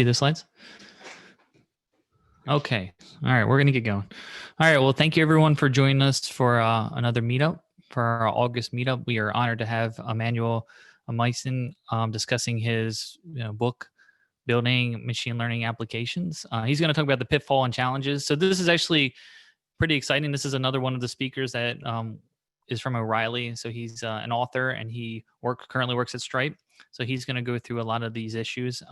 See the slides? Okay. All right. We're going to get going. All right. Well, thank you everyone for joining us for another meetup. For our August meetup, we are honored to have Emmanuel Meisen discussing his book, Building Machine Learning Applications. He's going to talk about the pitfall and challenges. So this is actually pretty exciting. This is another one of the speakers that is from O'Reilly. So he's an author and he currently works at Stripe. So he's going to go through a lot of these issues.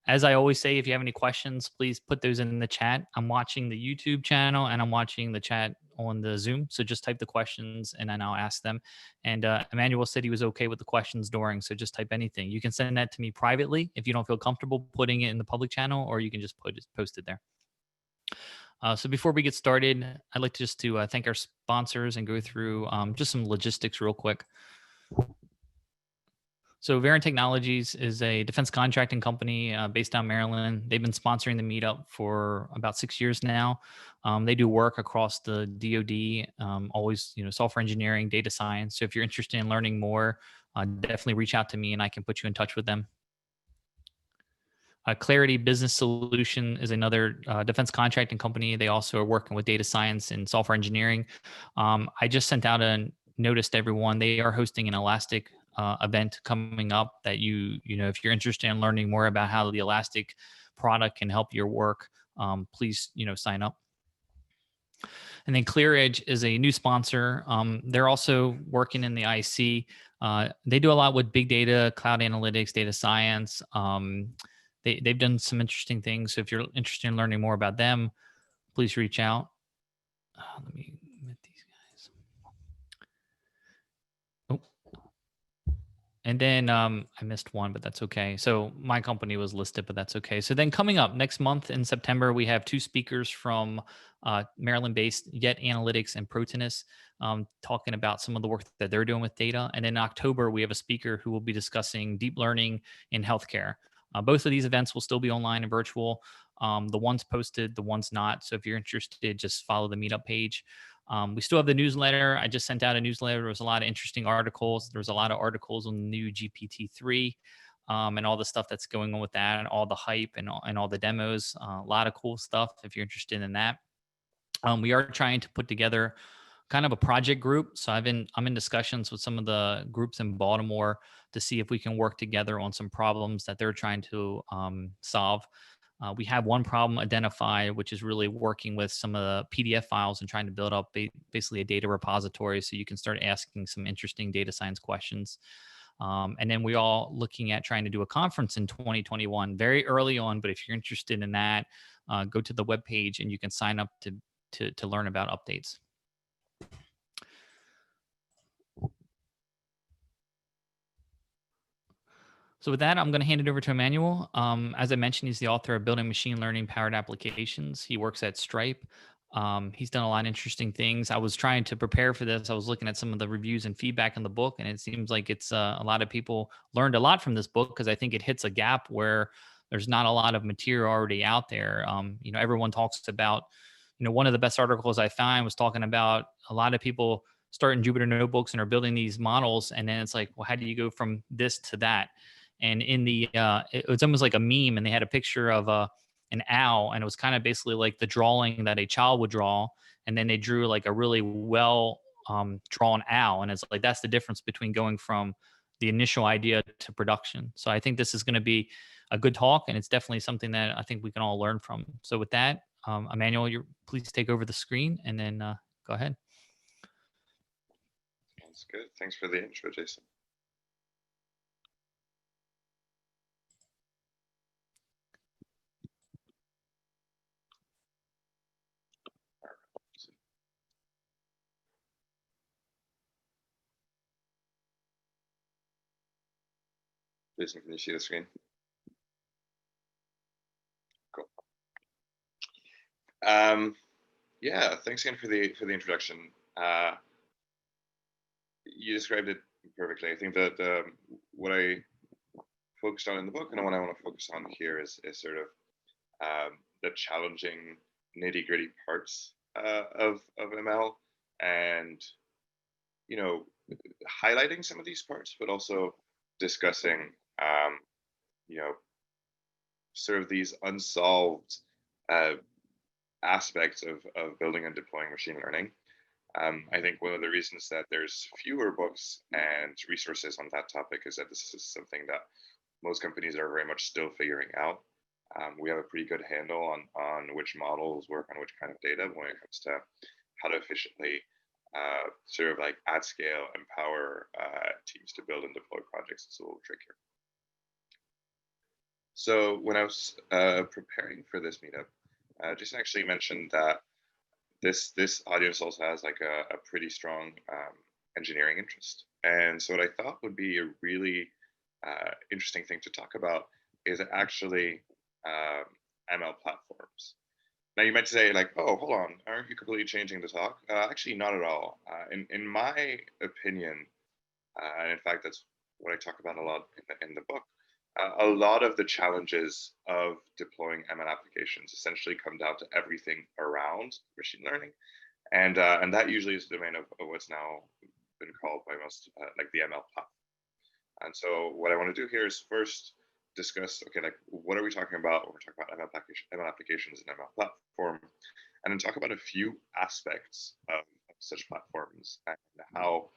As I always say, if you have any questions, please put those in the chat. I'm watching the YouTube channel and I'm watching the chat on the Zoom. So just type the questions and then I'll ask them. And Emmanuel said he was okay with the questions during, so just type anything. You can send that to me privately if you don't feel comfortable putting it in the public channel, or you can just post it there. So before we get started, I'd like to thank our sponsors and go through just some logistics real quick. So Varen Technologies is a defense contracting company based out of Maryland. They've been sponsoring the meetup for about 6 years now. They do work across the DoD, always software engineering, data science. So if you're interested in learning more, definitely reach out to me and I can put you in touch with them. Clarity Business Solution is another defense contracting company. They also are working with data science and software engineering. I just sent out a notice to everyone. They are hosting an Elastic event coming up that if you're interested in learning more about how the Elastic product can help your work, please sign up. And then ClearEdge is a new sponsor. They're also working in the IC. They do a lot with big data, cloud analytics, data science. They've done some interesting things. So if you're interested in learning more about them, please reach out. Let me admit these guys. Oh. And then I missed one, but that's okay. So my company was listed, but that's okay. So then coming up next month in September, we have two speakers from Maryland-based Yet Analytics and Protinus talking about some of the work that they're doing with data. And in October, we have a speaker who will be discussing deep learning in healthcare. Both of these events will still be online and virtual. The one's posted, the one's not. So if you're interested, just follow the meetup page. We still have the newsletter. I just sent out a newsletter. There was a lot of interesting articles. There was a lot of articles on the new GPT-3 and all the stuff that's going on with that and all the hype and all the demos. A lot of cool stuff if you're interested in that. We are trying to put together kind of a project group. So I'm in discussions with some of the groups in Baltimore to see if we can work together on some problems that they're trying to solve. We have one problem identified, which is really working with some of the PDF files and trying to build up basically a data repository so you can start asking some interesting data science questions. And then we all looking at trying to do a conference in 2021, very early on. But if you're interested in that, go to the webpage and you can sign up to learn about updates. So with that, I'm going to hand it over to Emmanuel. As I mentioned, he's the author of Building Machine Learning Powered Applications. He works at Stripe. He's done a lot of interesting things. I was trying to prepare for this. I was looking at some of the reviews and feedback in the book, and it seems like it's a lot of people learned a lot from this book because I think it hits a gap where there's not a lot of material already out there. Everyone talks about, one of the best articles I found was talking about a lot of people starting Jupyter notebooks and are building these models, and then it's like, well, how do you go from this to that? And in the it was almost like a meme, and they had a picture of an owl, and it was kind of basically like the drawing that a child would draw, and then they drew like a really well drawn owl, and it's like that's the difference between going from the initial idea to production. So I think this is going to be a good talk, and it's definitely something that I think we can all learn from. So with that, Emmanuel, please take over the screen, and then go ahead. Sounds good. Thanks for the intro, Jason. Jason, can you see the screen? Cool. Yeah, thanks again for the introduction. You described it perfectly. I think that what I focused on in the book and what I want to focus on here is sort of the challenging nitty-gritty parts of ML, and highlighting some of these parts, but also discussing sort of these unsolved aspects of building and deploying machine learning. I think one of the reasons that there's fewer books and resources on that topic is that this is something that most companies are very much still figuring out. We have a pretty good handle on which models work on which kind of data when it comes to how to efficiently sort of like at scale empower teams to build and deploy projects. It's a little trickier. So when I was preparing for this meetup, Jason actually mentioned that this audience also has like a pretty strong engineering interest. And so what I thought would be a really interesting thing to talk about is actually ML platforms. Now you might say like, oh, hold on, aren't you completely changing the talk? Actually, not at all. In my opinion, and in fact, that's what I talk about a lot in the book. A lot of the challenges of deploying ML applications essentially come down to everything around machine learning, and that usually is the domain of what's now been called by most like the ML platform. And so what I want to do here is first discuss, okay, like what are we talking about when we're talking about ML applications and ML platform, and then talk about a few aspects of such platforms and how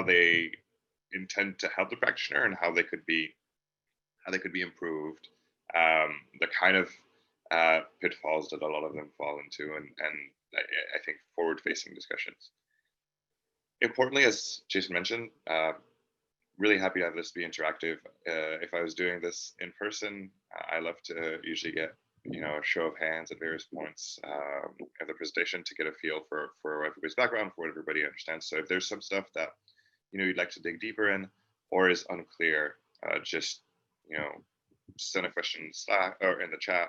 they intend to help the practitioner and how they could be improved, the kind of pitfalls that a lot of them fall into, and I think forward-facing discussions. Importantly, as Jason mentioned, really happy to have this be interactive. If I was doing this in person, I love to usually get a show of hands at various points of the presentation to get a feel for everybody's background, for what everybody understands. So if there's some stuff that you'd like to dig deeper in or is unclear, just send a question in Slack or in the chat,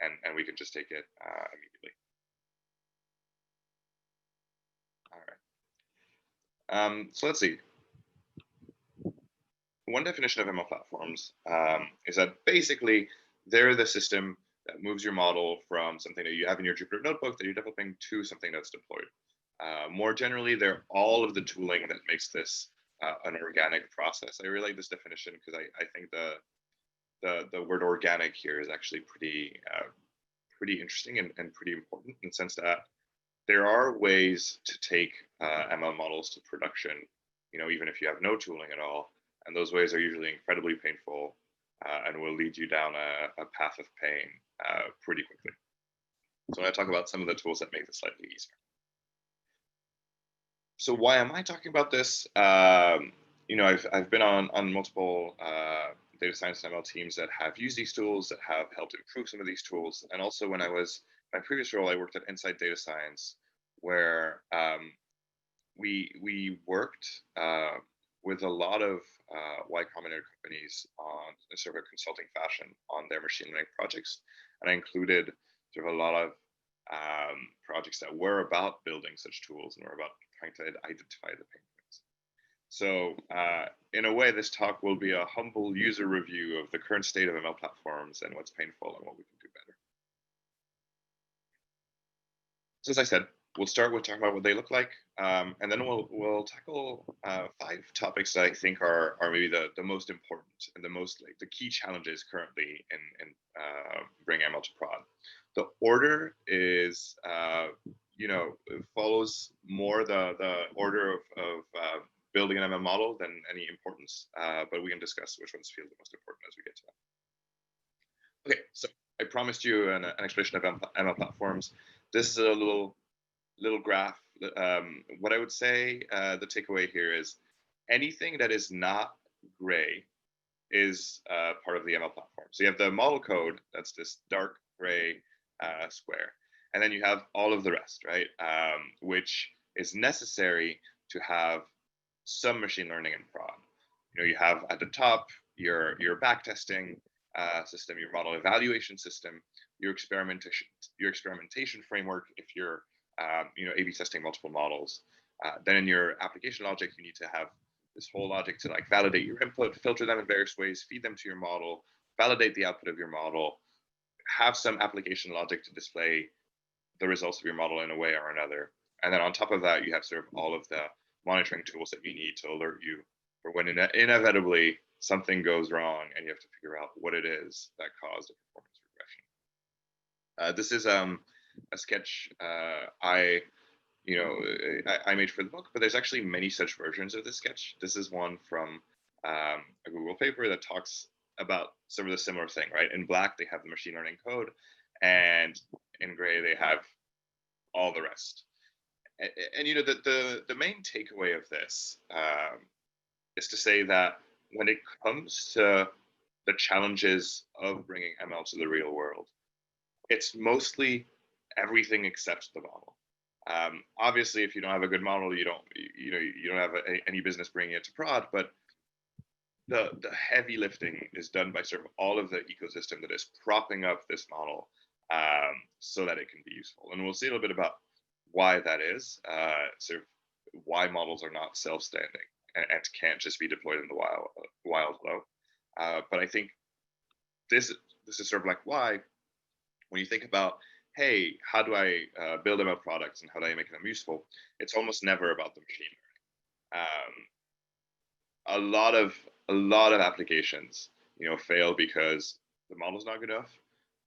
and we can just take it immediately. All right. So let's see. One definition of ML platforms is that basically they're the system that moves your model from something that you have in your Jupyter notebook that you're developing to something that's deployed. More generally, they're all of the tooling that makes this an organic process. I really like this definition because I think the word organic here is actually pretty interesting and pretty important in the sense that there are ways to take ML models to production, even if you have no tooling at all. And those ways are usually incredibly painful and will lead you down a path of pain pretty quickly. So I'm going to talk about some of the tools that make this slightly easier. So why am I talking about this? I've been on multiple data science and ML teams that have used these tools, that have helped improve some of these tools. And also when I was, my previous role, I worked at Insight Data Science, where we worked with a lot of Y Combinator companies on a sort of a consulting fashion on their machine learning projects. And I included sort of a lot of projects that were about building such tools and were about trying to identify the pain points. So in a way, this talk will be a humble user review of the current state of ML platforms and what's painful and what we can do better. So as I said, we'll start with talking about what they look like, and then we'll tackle 5 topics that I think are maybe the most important and the most like the key challenges currently in bringing ML to prod. The order is follows more the order of building an ML model than any importance, but we can discuss which ones feel the most important as we get to that. Okay, so I promised you an explanation of ML platforms. This is a little graph. What I would say the takeaway here is anything that is not gray is part of the ML platform. So you have the model code, that's this dark gray square. And then you have all of the rest, right? Which is necessary to have some machine learning in prod. You have at the top your backtesting system, your model evaluation system, your experimentation framework if you're A/B testing multiple models. Then in your application logic, you need to have this whole logic to like validate your input, filter them in various ways, feed them to your model, validate the output of your model, have some application logic to display the results of your model in a way or another. And then on top of that, you have sort of all of the monitoring tools that you need to alert you for when inevitably something goes wrong and you have to figure out what it is that caused a performance regression. This is a sketch I made for the book, but there's actually many such versions of this sketch. This is one from a Google paper that talks about some of the similar thing, right? In black, they have the machine learning code, and in gray, they have all the rest. And the main takeaway of this is to say that when it comes to the challenges of bringing ML to the real world, it's mostly everything except the model. Obviously, if you don't have a good model, you don't have any business bringing it to prod. But the heavy lifting is done by sort of all of the ecosystem that is propping up this model so that it can be useful. And we'll see a little bit about why that is, sort of why models are not self-standing and can't just be deployed in the wild low. But I think this is sort of like why, when you think about, hey, how do I build ML products and how do I make them useful? It's almost never about the machine learning. A lot of applications, fail because the model's not good enough,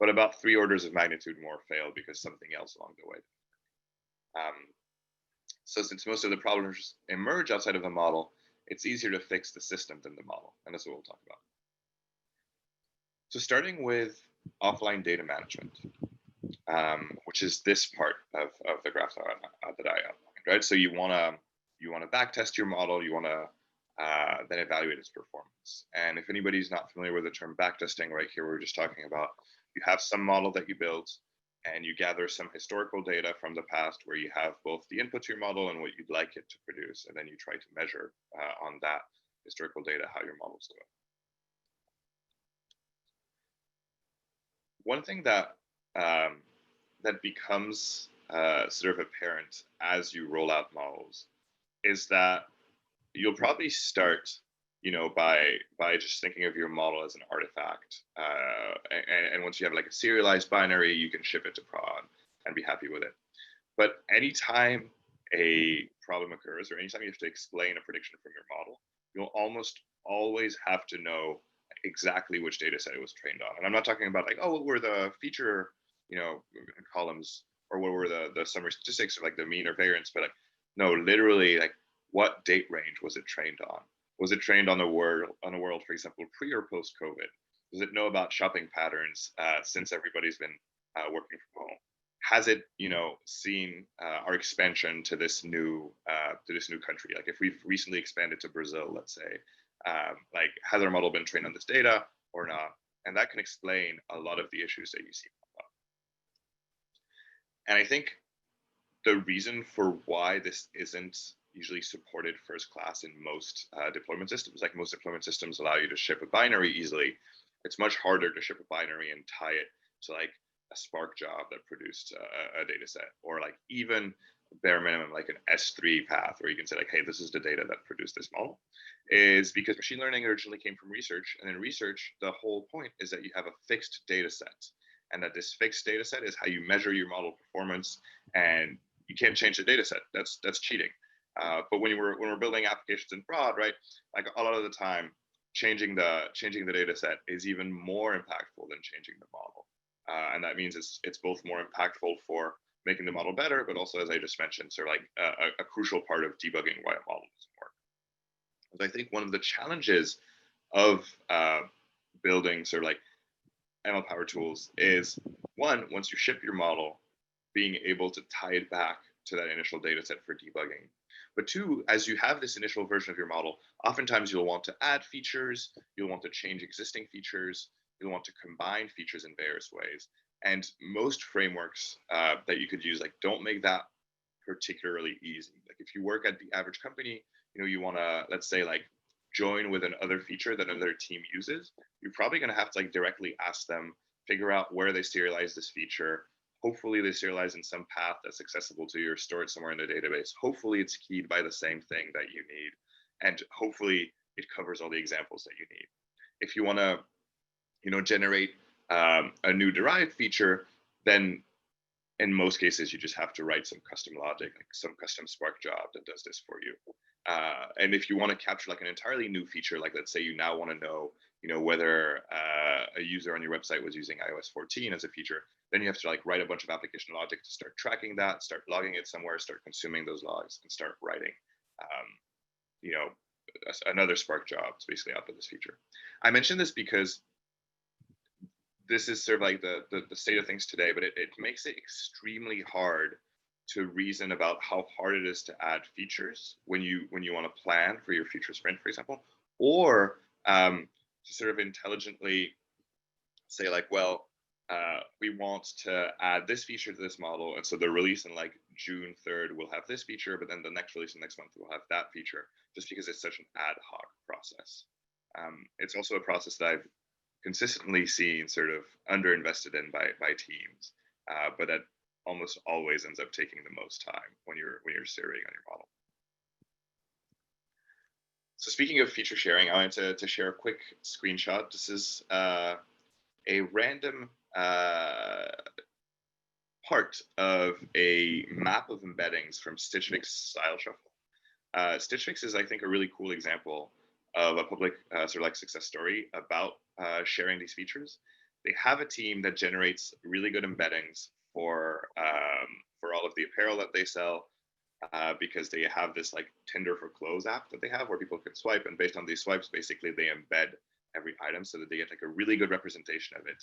but about 3 orders of magnitude more fail because something else along the way. So since most of the problems emerge outside of the model, it's easier to fix the system than the model, and that's what we'll talk about. So starting with offline data management, which is this part of the graph that I outlined, right? So you want to backtest your model, you want to then evaluate its performance. And if anybody's not familiar with the term backtesting, right here we're just talking about, you have some model that you built and you gather some historical data from the past where you have both the input to your model and what you'd like it to produce, and then you try to measure on that historical data how your model's doing. One thing that that becomes sort of apparent as you roll out models is that you'll probably start, by just thinking of your model as an artifact. And once you have like a serialized binary, you can ship it to prod and be happy with it. But anytime a problem occurs, or anytime you have to explain a prediction from your model, you'll almost always have to know exactly which data set it was trained on. And I'm not talking about like, oh, what were the feature, columns, or what were the summary statistics, or like the mean or variance, but like, no, literally, like, what date range was it trained on? Was it trained on a world, for example, pre or post COVID? Does it know about shopping patterns since everybody's been working from home? Has it, seen our expansion to this new country? Like, if we've recently expanded to Brazil, let's say, like, has our model been trained on this data or not? And that can explain a lot of the issues that you see pop up. And I think the reason for why this isn't usually supported first class in most deployment systems, like most deployment systems allow you to ship a binary easily, it's much harder to ship a binary and tie it to like a Spark job that produced a data set, or like even bare minimum like an S3 path where you can say like, hey, this is the data that produced this model, is because machine learning originally came from research. And in research, the whole point is that you have a fixed data set, and that this fixed data set is how you measure your model performance, and you can't change the data set. That's cheating. But when we're building applications in prod, right, like a lot of the time, changing the data set is even more impactful than changing the model. And that means it's both more impactful for making the model better, but also, as I just mentioned, sort of like a crucial part of debugging why a model doesn't work. So I think one of the challenges of building sort of like ML power tools is, one, once you ship your model, being able to tie it back to that initial data set for debugging. But two, as you have this initial version of your model, oftentimes you'll want to add features, you'll want to change existing features, you'll want to combine features in various ways. And most frameworks that you could use like don't make that particularly easy. Like if you work at the average company, you want to, let's say, like join with another feature that another team uses, you're probably going to have to like directly ask them, figure out where they serialize this feature. Hopefully they serialize in some path that's accessible to you or stored somewhere in the database. Hopefully it's keyed by the same thing that you need. And hopefully it covers all the examples that you need. If you want to, generate a new derived feature, then in most cases, you just have to write some custom logic, like some custom Spark job that does this for you. And if you want to capture like an entirely new feature, like let's say you now want to know, whether a user on your website was using iOS 14 as a feature, then you have to like write a bunch of application logic to start tracking that, start logging it somewhere, start consuming those logs, and start writing, you know, another Spark job to basically output this feature. I mentioned this because this is sort of like the state of things today, but it makes it extremely hard to reason about how hard it is to add features when you want to plan for your future sprint, for example, or to sort of intelligently say like, well, we want to add this feature to this model, and so the release in like June 3rd will have this feature, but then the next release in next month will have that feature, just because it's such an ad hoc process. It's also a process that I've consistently seen sort of underinvested in by teams, but that almost always ends up taking the most time when you're iterating on your model. So speaking of feature sharing, I wanted to share a quick screenshot. This is a random part of a map of embeddings from Stitch Fix Style Shuffle. Stitch Fix is, I think, a really cool example of a public sort of like success story about sharing these features. They have a team that generates really good embeddings for all of the apparel that they sell, because they have this like Tinder for Clothes app that they have where people can swipe, and based on these swipes, basically they embed every item so that they get like a really good representation of it.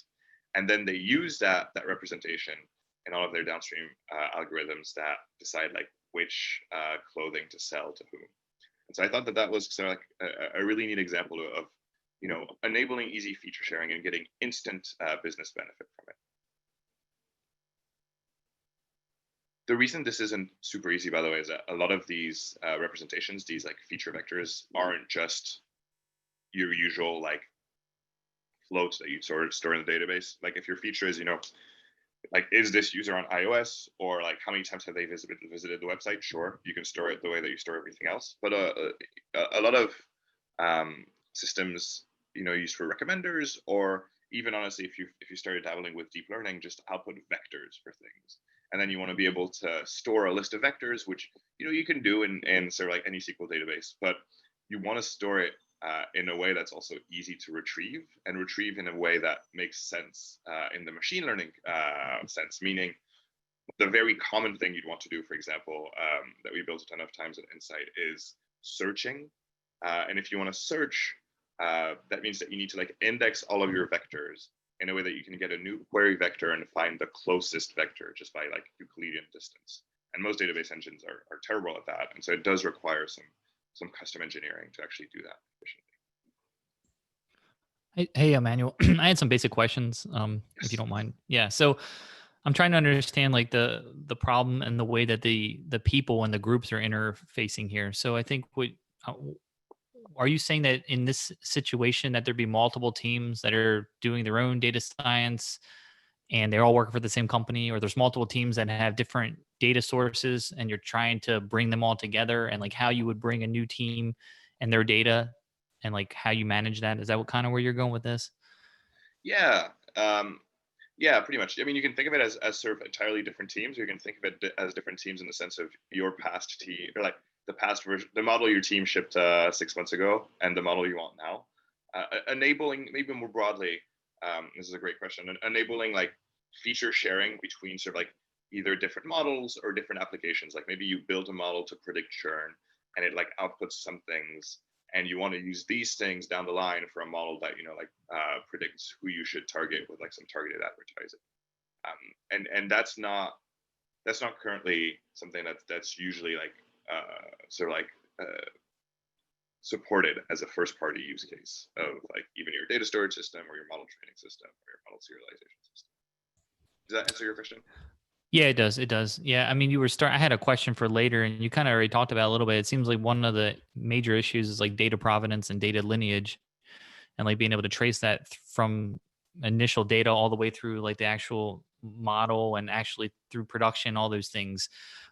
And then they use that representation in all of their downstream algorithms that decide like which clothing to sell to whom. And so I thought that was sort of like a really neat example of enabling easy feature sharing and getting instant business benefit from it. The reason this isn't super easy, by the way, is that a lot of these representations, these like feature vectors, aren't just your usual like floats that you sort of store in the database. Like if your feature is, like, is this user on iOS, or like how many times have they visited the website? Sure, you can store it the way that you store everything else. But a lot of systems, used for recommenders, or even honestly, if you started dabbling with deep learning, just output vectors for things. And then you want to be able to store a list of vectors, which you can do in sort of like any SQL database, but you want to store it in a way that's also easy to retrieve, and retrieve in a way that makes sense in the machine learning sense. Meaning, the very common thing you'd want to do, for example, that we built a ton of times at Insight, is searching. And if you want to search, that means that you need to like index all of your vectors in a way that you can get a new query vector and find the closest vector just by like Euclidean distance. And most database engines are terrible at that. And so it does require some custom engineering to actually do that efficiently. Hey, Emmanuel, I had some basic questions, if you don't mind. Yeah, so I'm trying to understand like the problem and the way that the people and the groups are interfacing here. So I think are you saying that in this situation that there'd be multiple teams that are doing their own data science and they're all working for the same company, or there's multiple teams that have different data sources and you're trying to bring them all together, and like how you would bring a new team and their data and like how you manage that? Is that what kind of where you're going with this? Yeah. Yeah, pretty much. I mean, you can think of it as sort of entirely different teams, or you can think of it as different teams in the sense of your past team, or like the past version, the model your team shipped 6 months ago, and the model you want now. Enabling, maybe more broadly, this is a great question, enabling like feature sharing between sort of like either different models or different applications. Like maybe you build a model to predict churn, and it like outputs some things, and you want to use these things down the line for a model that predicts who you should target with like some targeted advertising. And that's not currently something that's usually like sort of like supported as a first party use case of like even your data storage system or your model training system or your model serialization system. Does that answer your question? Yeah, it does. It does. Yeah, I mean, I had a question for later, and you kind of already talked about it a little bit. It seems like one of the major issues is like data provenance and data lineage, and like being able to trace that from initial data all the way through like the actual model and actually through production, all those things.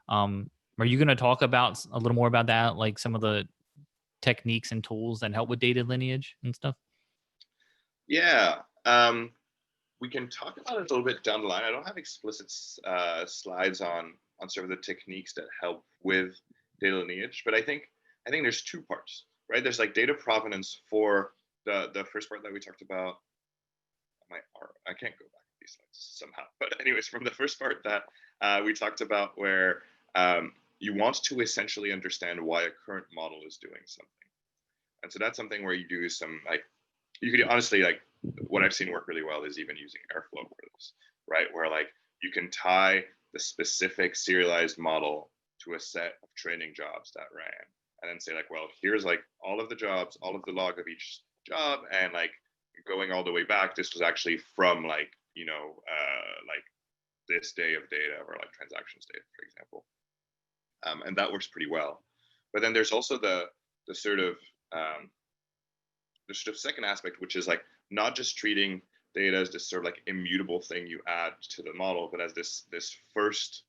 Are you going to talk about a little more about that, like some of the techniques and tools that help with data lineage and stuff? Yeah. we can talk about it a little bit down the line. I don't have explicit slides on sort of the techniques that help with data lineage, but I think there's two parts, right? There's like data provenance for the first part that we talked about. I can't go back to these slides somehow, but anyways, from the first part that we talked about, where you want to essentially understand why a current model is doing something, and so that's something where you do some like, you could honestly, like, what I've seen work really well is even using Airflow for this, right? Where like you can tie the specific serialized model to a set of training jobs that ran, and then say like, well, here's like all of the jobs, all of the log of each job, and like going all the way back, this was actually from like, you know, like this day of data, or like transactions data, for example. And that works pretty well. But then there's also the sort of second aspect, which is like not just treating data as this sort of like immutable thing you add to the model, but as this first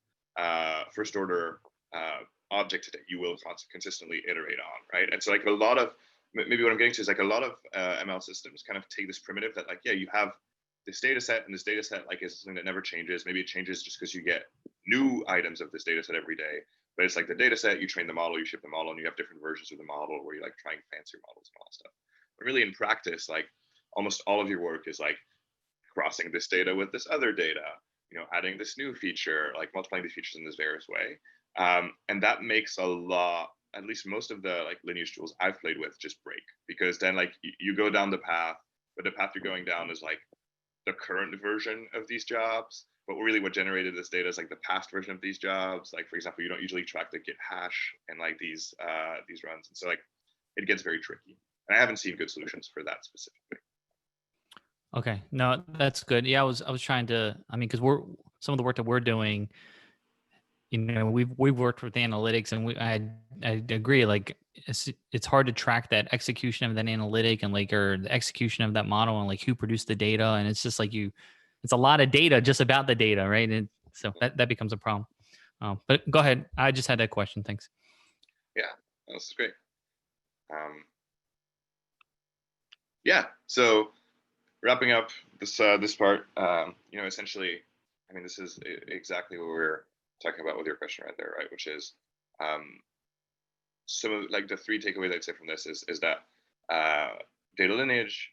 order object that you will consistently iterate on, right? And so like a lot of, maybe what I'm getting to is like a lot of ML systems kind of take this primitive that like, yeah, you have this data set, and this data set like is something that never changes. Maybe it changes just because you get new items of this data set every day, but it's like the data set, you train the model, you ship the model, and you have different versions of the model where you like trying fancier models and all that stuff. But really in practice, like almost all of your work is like crossing this data with this other data, you know, adding this new feature, like multiplying these features in this various way. And that makes a lot, at least most of the like lineage tools I've played with just break, because then like you go down the path, but the path you're going down is like the current version of these jobs. But really what generated this data is like the past version of these jobs. Like, for example, you don't usually track the Git hash and like these runs. And so like it gets very tricky. And I haven't seen good solutions for that specifically. Okay, no, that's good. Yeah, I was trying to. I mean, because some of the work that we're doing, you know, we've worked with analytics, and I agree. Like, it's hard to track that execution of that analytic, and like, or the execution of that model, and like who produced the data, and it's just like it's a lot of data just about the data, right? And so that becomes a problem. But go ahead. I just had that question. Thanks. Yeah, this is great. Yeah, so wrapping up this part, you know, essentially, I mean, this is exactly what we're talking about with your question right there, right? Which is some of like the three takeaways I'd say from this is that data lineage,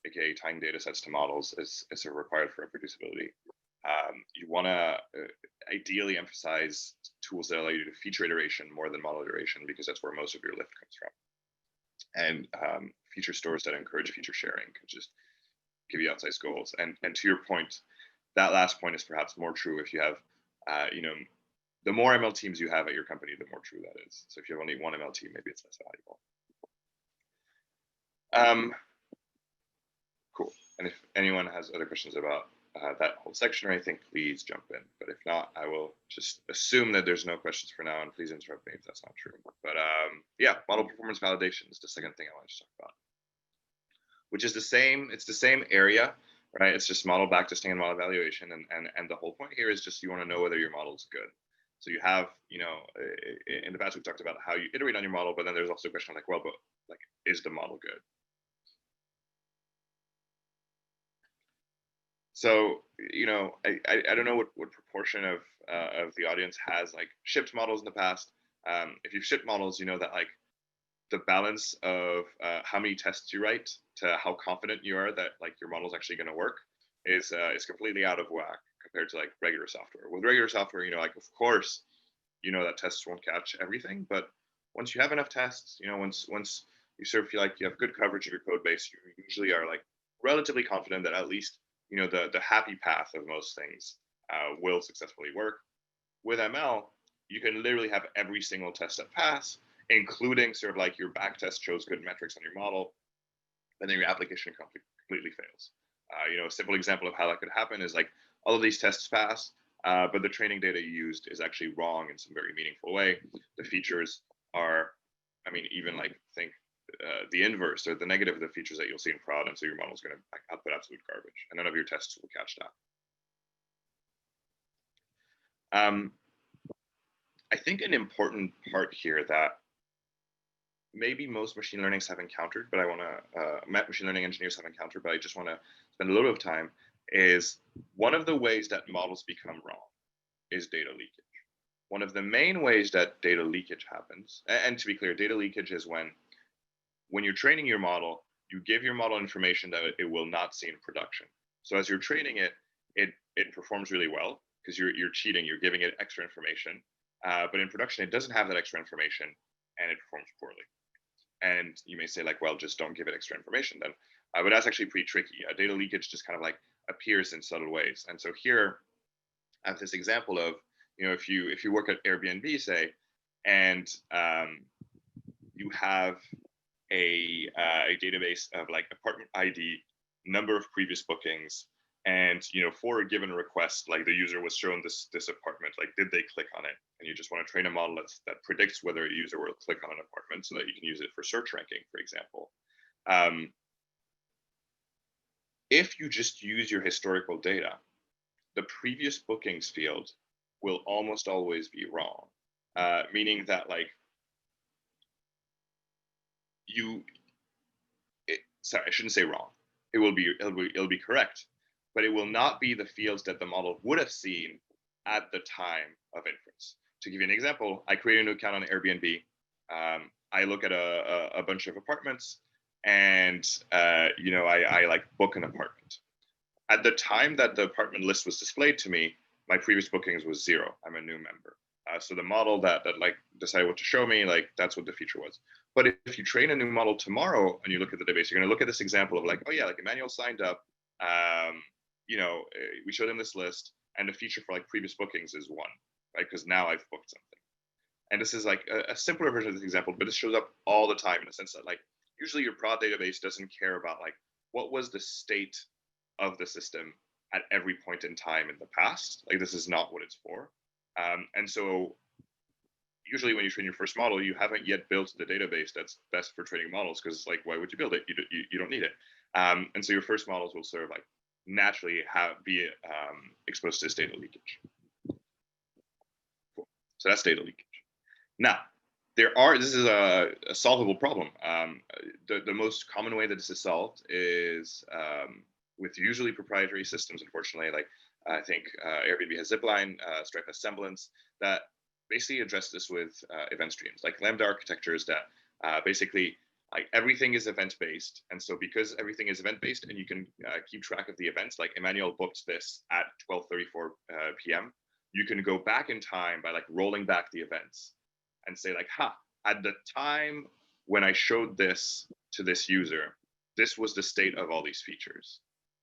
aka tying data sets to models, is required for reproducibility. You want to ideally emphasize tools that allow you to feature iteration more than model iteration, because that's where most of your lift comes from. And feature stores that encourage feature sharing can just give you outsized goals. And to your point, that last point is perhaps more true if you have, you know, the more ML teams you have at your company, the more true that is. So if you have only one ML team, maybe it's less valuable. Cool. And if anyone has other questions about that whole section or anything, please jump in. But if not, I will just assume that there's no questions for now, and please interrupt me if that's not true. But yeah, model performance validation is the second thing I wanted to talk about, which is the same. It's the same area, right? It's just model backtesting and model evaluation, and the whole point here is just you want to know whether your model is good. So you have, you know, in the past we've talked about how you iterate on your model, but then there's also a question like, well, but like, is the model good? So, you know, I don't know what proportion of the audience has like shipped models in the past. If you've shipped models, you know that like the balance of how many tests you write to how confident you are that like your model is actually going to work is completely out of whack compared to like regular software. With regular software, you know, like of course, you know that tests won't catch everything, but once you have enough tests, you know, once you sort of feel like you have good coverage of your code base, you usually are like relatively confident that at least, you know, the happy path of most things will successfully work. With ML, you can literally have every single test that pass, including sort of like your backtest shows good metrics on your model, and then your application completely fails. You know, a simple example of how that could happen is like all of these tests pass, but the training data you used is actually wrong in some very meaningful way. The features are, I mean, even like think the inverse or the negative of the features that you'll see in prod, and so your model is going to output absolute garbage, and none of your tests will catch that. I think an important part here that maybe most machine learnings have encountered, but I want to machine learning engineers have encountered, but I just want to spend a little bit of time, is one of the ways that models become wrong is data leakage. One of the main ways that data leakage happens, and to be clear, data leakage is when you're training your model, you give your model information that it will not see in production. So as you're training it, it performs really well because you're cheating, you're giving it extra information. But in production, it doesn't have that extra information and it performs poorly. And you may say like, well, just don't give it extra information then. But that's actually pretty tricky. Data leakage just kind of like appears in subtle ways. And so here I have this example of, if you work at Airbnb, say, and you have a database of like apartment ID, number of previous bookings, and for a given request, like the user was shown this apartment, like did they click on it? And you just want to train a model that predicts whether a user will click on an apartment so that you can use it for search ranking, for example. If you just use your historical data, the previous bookings field will almost always be wrong, meaning that like sorry, I shouldn't say wrong. It'll be correct, but it will not be the fields that the model would have seen at the time of inference. To give you an example, I create a new account on Airbnb. I look at a bunch of apartments, and I like book an apartment. At the time that the apartment list was displayed to me, my previous bookings was 0. I'm a new member. So the model that like decided what to show me, like that's what the feature was. But if you train a new model tomorrow and you look at the database, you're going to look at this example of like, oh yeah, like Emmanuel signed up. We showed him this list, and the feature for like previous bookings is 1, right? Because now I've booked something. And this is like a simpler version of this example, but it shows up all the time in the sense that like usually your prod database doesn't care about like what was the state of the system at every point in time in the past. Like this is not what it's for. And so usually when you train your first model, you haven't yet built the database that's best for training models, because like, why would you build it? You don't need it. And so your first models will sort of like naturally be exposed to this data leakage. Cool. So that's data leakage. Now, this is a solvable problem. The most common way that this is solved is with usually proprietary systems, unfortunately. Like I think Airbnb has Zipline, Stripe has Semblance, that basically address this with event streams, like Lambda architectures that basically like everything is event-based. And so because everything is event-based and you can keep track of the events, like Emmanuel booked this at 12:34 p.m., you can go back in time by like rolling back the events and say like, at the time when I showed this to this user, this was the state of all these features.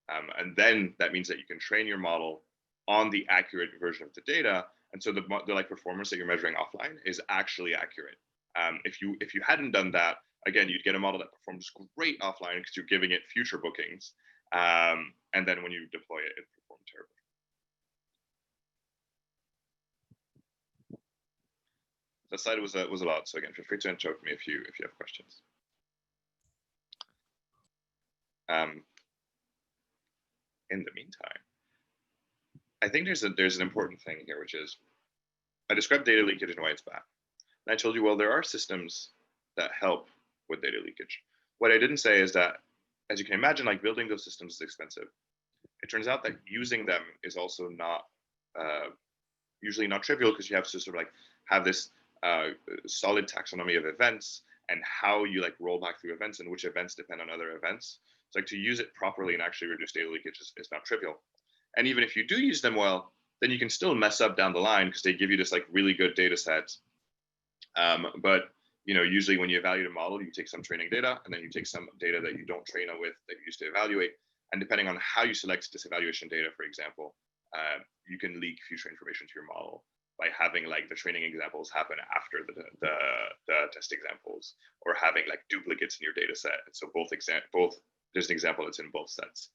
And then that means that you can train your model on the accurate version of the data. And so the like performance that you're measuring offline is actually accurate. If you hadn't done that, again, you'd get a model that performs great offline because you're giving it future bookings. And then when you deploy it, it performs terribly. That slide was a lot. So again, feel free to interrupt me if you have questions. In the meantime, I think there's an important thing here, which is I described data leakage and why it's bad. And I told you, well, there are systems that help with data leakage. What I didn't say is that, as you can imagine, like building those systems is expensive. It turns out that using them is also not usually not trivial, because you have to sort of like have this solid taxonomy of events and how you like roll back through events and which events depend on other events. So like to use it properly and actually reduce data leakage is not trivial. And even if you do use them well, then you can still mess up down the line because they give you this like really good data set. But usually when you evaluate a model, you take some training data and then you take some data that you don't train it with that you used to evaluate. And depending on how you select this evaluation data, for example, you can leak future information to your model by having like the training examples happen after the test examples, or having like duplicates in your data set. And so both there's an example that's in both sets.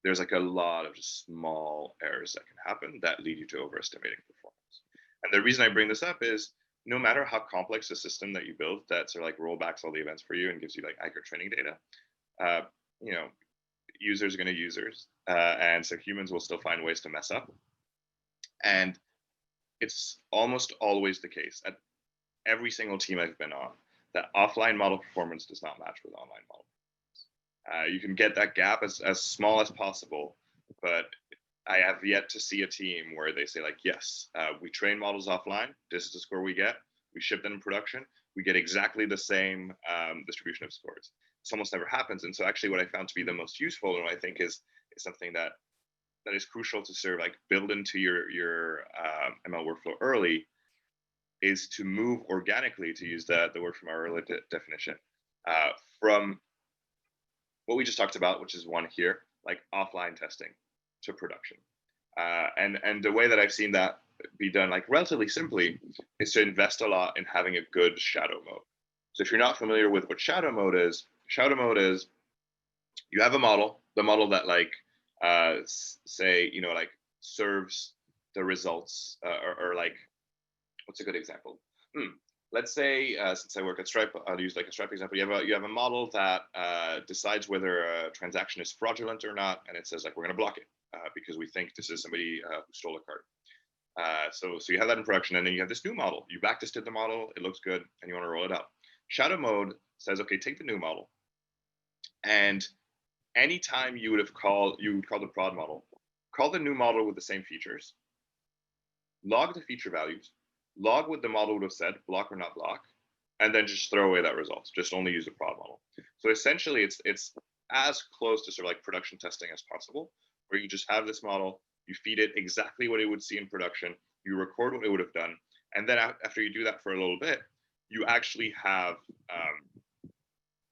There's like a lot of just small errors that can happen that lead you to overestimating performance. And the reason I bring this up is no matter how complex a system that you build that sort of like rollbacks all the events for you and gives you like accurate training data, users are going to users, and so humans will still find ways to mess up. And it's almost always the case at every single team I've been on that offline model performance does not match with online model performance. You can get that gap as small as possible, but I have yet to see a team where they say like, yes, we train models offline. This is the score we get. We ship them in production. We get exactly the same distribution of scores. This almost never happens. And so actually what I found to be the most useful, and what I think is something that is crucial to sort of like build into your ML workflow early, is to move organically, to use the word from our earlier definition, from what we just talked about, which is one here, like offline testing, to production. And the way that I've seen that be done, like relatively simply, is to invest a lot in having a good shadow mode. So if you're not familiar with what shadow mode is you have a model, the model that like say, you know, like serves the results, or like, what's a good example? Let's say, since I work at Stripe, I'll use like a Stripe example. You have a model that decides whether a transaction is fraudulent or not, and it says like, we're going to block it because we think this is somebody who stole a card. So you have that in production, and then you have this new model. You backtested the model, it looks good, and you want to roll it out. Shadow mode says, okay, take the new model, and anytime you would call the prod model, call the new model with the same features, log the feature values, log what the model would have said, block or not block, and then just throw away that result. Just only use the prod model. So essentially, it's as close to sort of like production testing as possible, where you just have this model, you feed it exactly what it would see in production, you record what it would have done, and then after you do that for a little bit, you actually have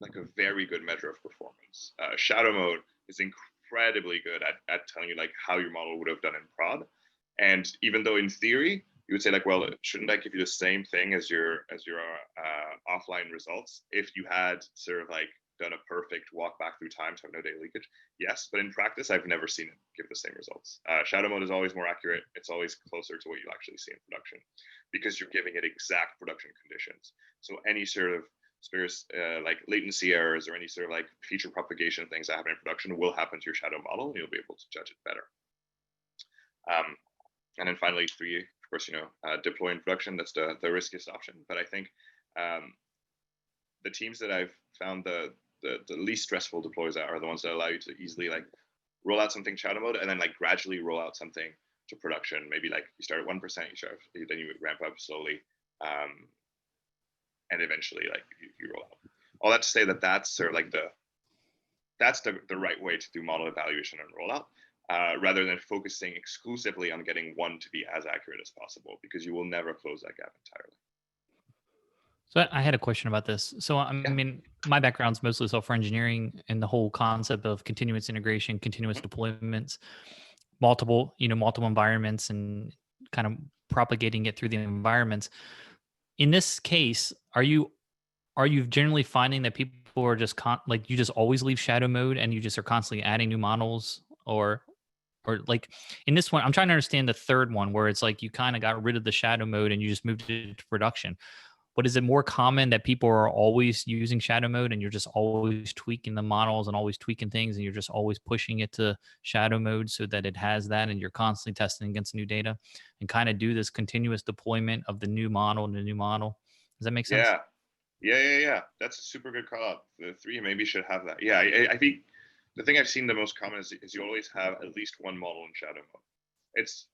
like a very good measure of performance. Shadow mode is incredibly good at telling you like how your model would have done in prod. And even though in theory you would say like, well, shouldn't that give you the same thing as your offline results if you had sort of like done a perfect walk back through time to have no data leakage? Yes, but in practice, I've never seen it give the same results. Shadow mode is always more accurate. It's always closer to what you actually see in production because you're giving it exact production conditions. So any sort of like latency errors or any sort of like feature propagation things that happen in production will happen to your shadow model, and you'll be able to judge it better. And then finally, 3, of course, you know, deploy in production. That's the riskiest option. But I think the teams that I've found the least stressful deploys are the ones that allow you to easily like roll out something shadow mode and then like gradually roll out something to production. Maybe like you start at 1%, then you ramp up slowly, and eventually like you roll out. All that to say that that's sort of like the right way to do model evaluation and rollout. Rather than focusing exclusively on getting one to be as accurate as possible, because you will never close that gap entirely. So I had a question about this. So I mean, my background's mostly software engineering, and the whole concept of continuous integration, continuous deployments, multiple environments, and kind of propagating it through the environments. In this case, are you generally finding that people are just like, you just always leave shadow mode and you just are constantly adding new models, or like in this one, I'm trying to understand the third one where it's like you kind of got rid of the shadow mode and you just moved it to production. But is it more common that people are always using shadow mode and you're just always tweaking the models and always tweaking things and you're just always pushing it to shadow mode so that it has that, and you're constantly testing against new data and kind of do this continuous deployment of the new model and the new model? Does that make sense? Yeah. That's a super good call out. The 3 maybe should have that. Yeah, I think the thing I've seen the most common is you always have at least one model in shadow mode. It's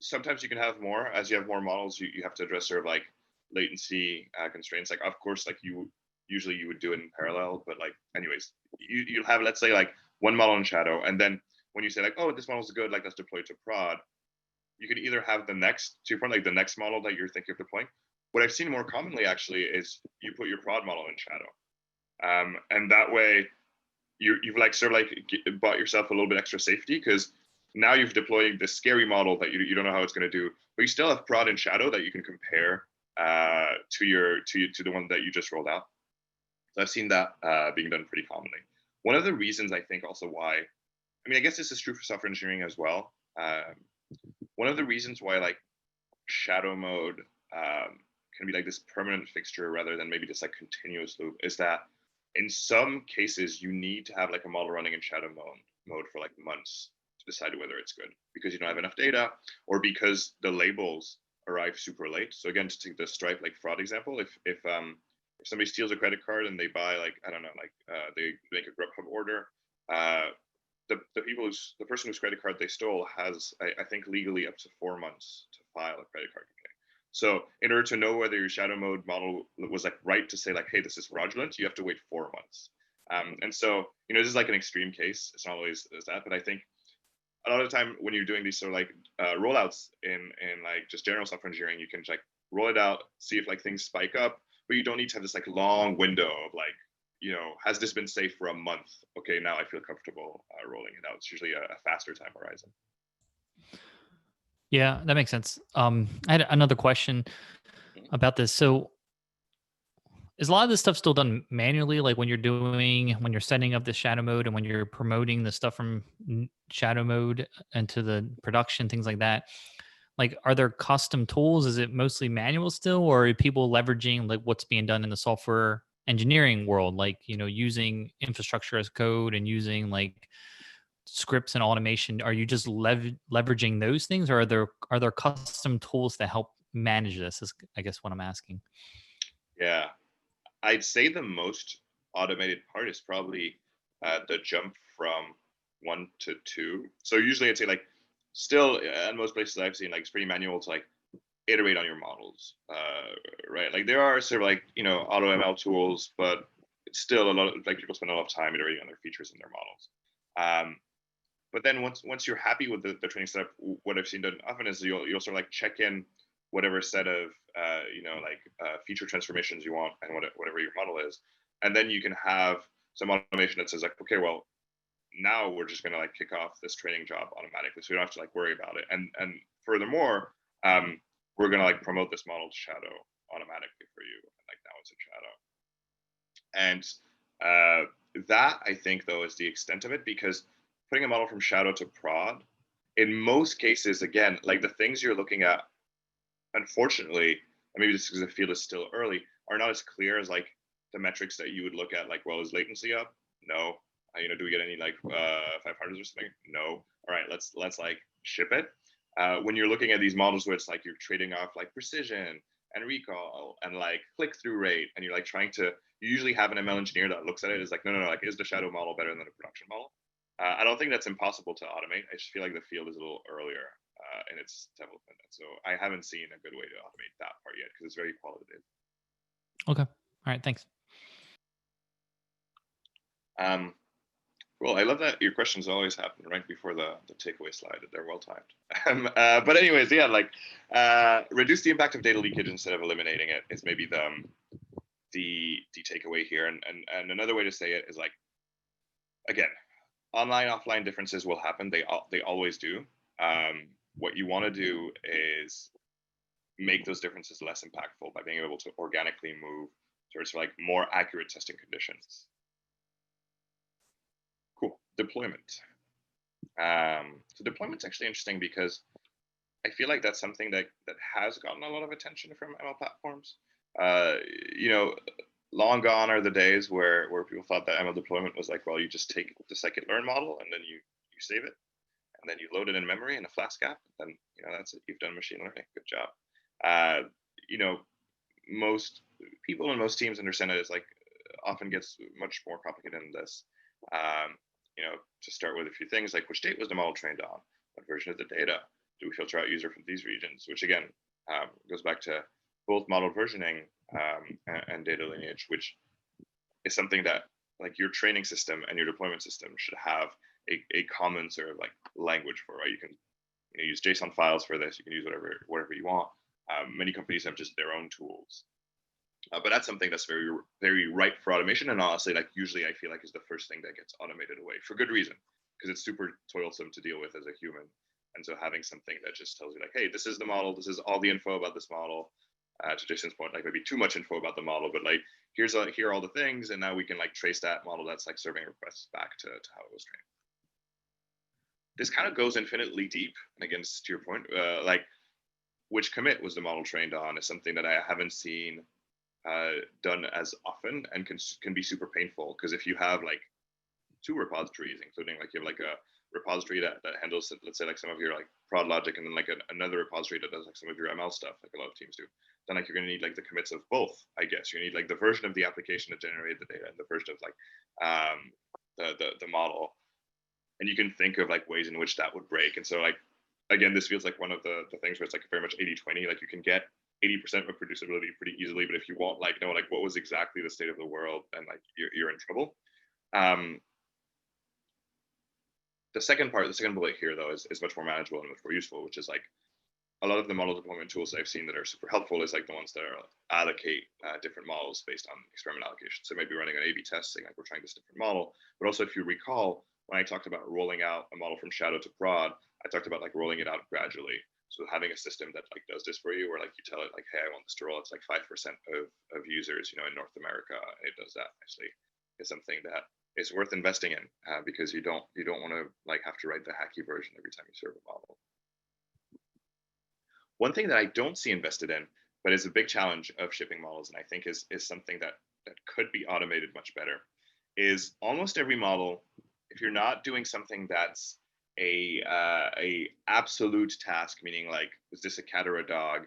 sometimes you can have more. As you have more models, you have to address sort of like latency constraints. Like, of course, like you would do it in parallel, but like anyways, you'll have, let's say, like one model in shadow, and then when you say like, oh, this model's good, like let's deploy to prod, you could either have the next, to your point, like the next model that you're thinking of deploying. What I've seen more commonly actually is you put your prod model in shadow, and that way you've like sort of like bought yourself a little bit extra safety, because now you've deployed this scary model that you don't know how it's going to do, but you still have prod in shadow that you can compare to the one that you just rolled out. So I've seen that being done pretty commonly. One of the reasons I think also why, I mean, I guess this is true for software engineering as well. One of the reasons why like shadow mode can be like this permanent fixture rather than maybe just like continuous loop is that in some cases you need to have like a model running in shadow mode for like months to decide whether it's good, because you don't have enough data, or because the labels arrive super late. So again, to take the Stripe like fraud example, if if somebody steals a credit card and they buy like, I don't know, like they make a Grubhub order, uh, the person whose credit card they stole has, I think, legally up to 4 months to file a credit card complaint. So in order to know whether your shadow mode model was like right to say like, hey, this is fraudulent, you have to wait 4 months. And so, this is like an extreme case. It's not always that, but I think a lot of the time when you're doing these sort of like rollouts in like just general software engineering, you can like roll it out, see if like things spike up, but you don't need to have this like long window of like, has this been safe for a month? Okay, now I feel comfortable rolling it out. It's usually a faster time horizon. Yeah, that makes sense. I had another question about this. So, is a lot of this stuff still done manually, like when you're setting up the shadow mode and when you're promoting the stuff from shadow mode into the production, things like that? Like, are there custom tools? Is it mostly manual still, or are people leveraging like what's being done in the software engineering world, like using infrastructure as code and using like scripts and automation? Are you just leveraging those things, or are there custom tools to help manage this? Is I guess what I'm asking. Yeah, I'd say the most automated part is probably the jump from 1 to 2. So usually I'd say like still in most places I've seen, like it's pretty manual to like iterate on your models, right? Like there are sort of like auto ML tools, but it's still a lot of like people spend a lot of time iterating on their features in their models. But then once you're happy with the training setup, what I've seen done often is you'll sort of like check in whatever set of feature transformations you want and whatever your model is, and then you can have some automation that says like, okay, well now we're just going to like kick off this training job automatically, so we don't have to like worry about it. And furthermore, we're going to like promote this model to shadow automatically for you, and like now it's a shadow. And that I think though is the extent of it, because putting a model from shadow to prod, in most cases, again, like the things you're looking at, unfortunately, and maybe this is because the field is still early, are not as clear as like the metrics that you would look at, like, well, is latency up? No. Do we get any like 500s or something? No. All right, let's like ship it. When you're looking at these models where it's like you're trading off like precision and recall and like click-through rate, and you're like trying to, you usually have an ML engineer that looks at it, is like, no, like, is the shadow model better than the production model? I don't think that's impossible to automate. I just feel like the field is a little earlier in its development. And so I haven't seen a good way to automate that part yet because it's very qualitative. Okay. All right. Thanks. Well, I love that your questions always happen right before the takeaway slide. They're well timed. But anyways, yeah, like reduce the impact of data leakage instead of eliminating it is maybe the takeaway here. And another way to say it is like, again, online offline differences will happen. They always do. What you want to do is make those differences less impactful by being able to organically move towards like more accurate testing conditions. Cool. Deployment. So deployment's actually interesting because I feel like that's something that has gotten a lot of attention from ML platforms. Long gone are the days where people thought that ML deployment was like, well, you just take the scikit-learn model and then you save it, and then you load it in memory in a Flask app, and then that's it. You've done machine learning. Good job. Most people and most teams understand it as like often gets much more complicated than this. To start with a few things like, which date was the model trained on? What version of the data? Do we filter out user from these regions? Which again goes back to both model versioning and data lineage, which is something that like your training system and your deployment system should have a common sort of like language for, right? You can use JSON files for this. You can use whatever you want. Many companies have just their own tools. But that's something that's very, very ripe for automation. And honestly, like usually I feel like is the first thing that gets automated away for good reason, because it's super toilsome to deal with as a human. And so having something that just tells you like, hey, this is the model, this is all the info about this model, to Jason's point, like maybe too much info about the model, but like here are all the things, and now we can like trace that model that's like serving requests back to how it was trained. This kind of goes infinitely deep. And again, to your point, like which commit was the model trained on is something that I haven't seen done as often, and can be super painful, because if you have like two repositories, including like you have like a repository that handles, let's say, like some of your like prod logic, and then like another repository that does like some of your ML stuff, like a lot of teams do. then like you're going to need like the commits of both, I guess. You need like the version of the application that generated the data and the version of like the model. And you can think of like ways in which that would break. And so like, again, this feels like one of the things where it's like very much 80-20. Like you can get 80% reproducibility pretty easily, but if you want like know like what was exactly the state of the world, then like you're in trouble. The second bullet here though is much more manageable and much more useful, which is like a lot of the model deployment tools that I've seen that are super helpful is like the ones that are allocate different models based on experiment allocation. So maybe running an A/B test, saying like we're trying this different model, but also if you recall, when I talked about rolling out a model from shadow to prod, I talked about like rolling it out gradually. So having a system that like does this for you, where like you tell it like, hey, I want this to roll. It's like 5% of users, you know, in North America, and it does that nicely. Is something that is worth investing in because you don't want to like have to write the hacky version every time you serve a model. One thing that I don't see invested in, but is a big challenge of shipping models, and I think is something that could be automated much better, is almost every model, if you're not doing something that's a absolute task, meaning like, is this a cat or a dog?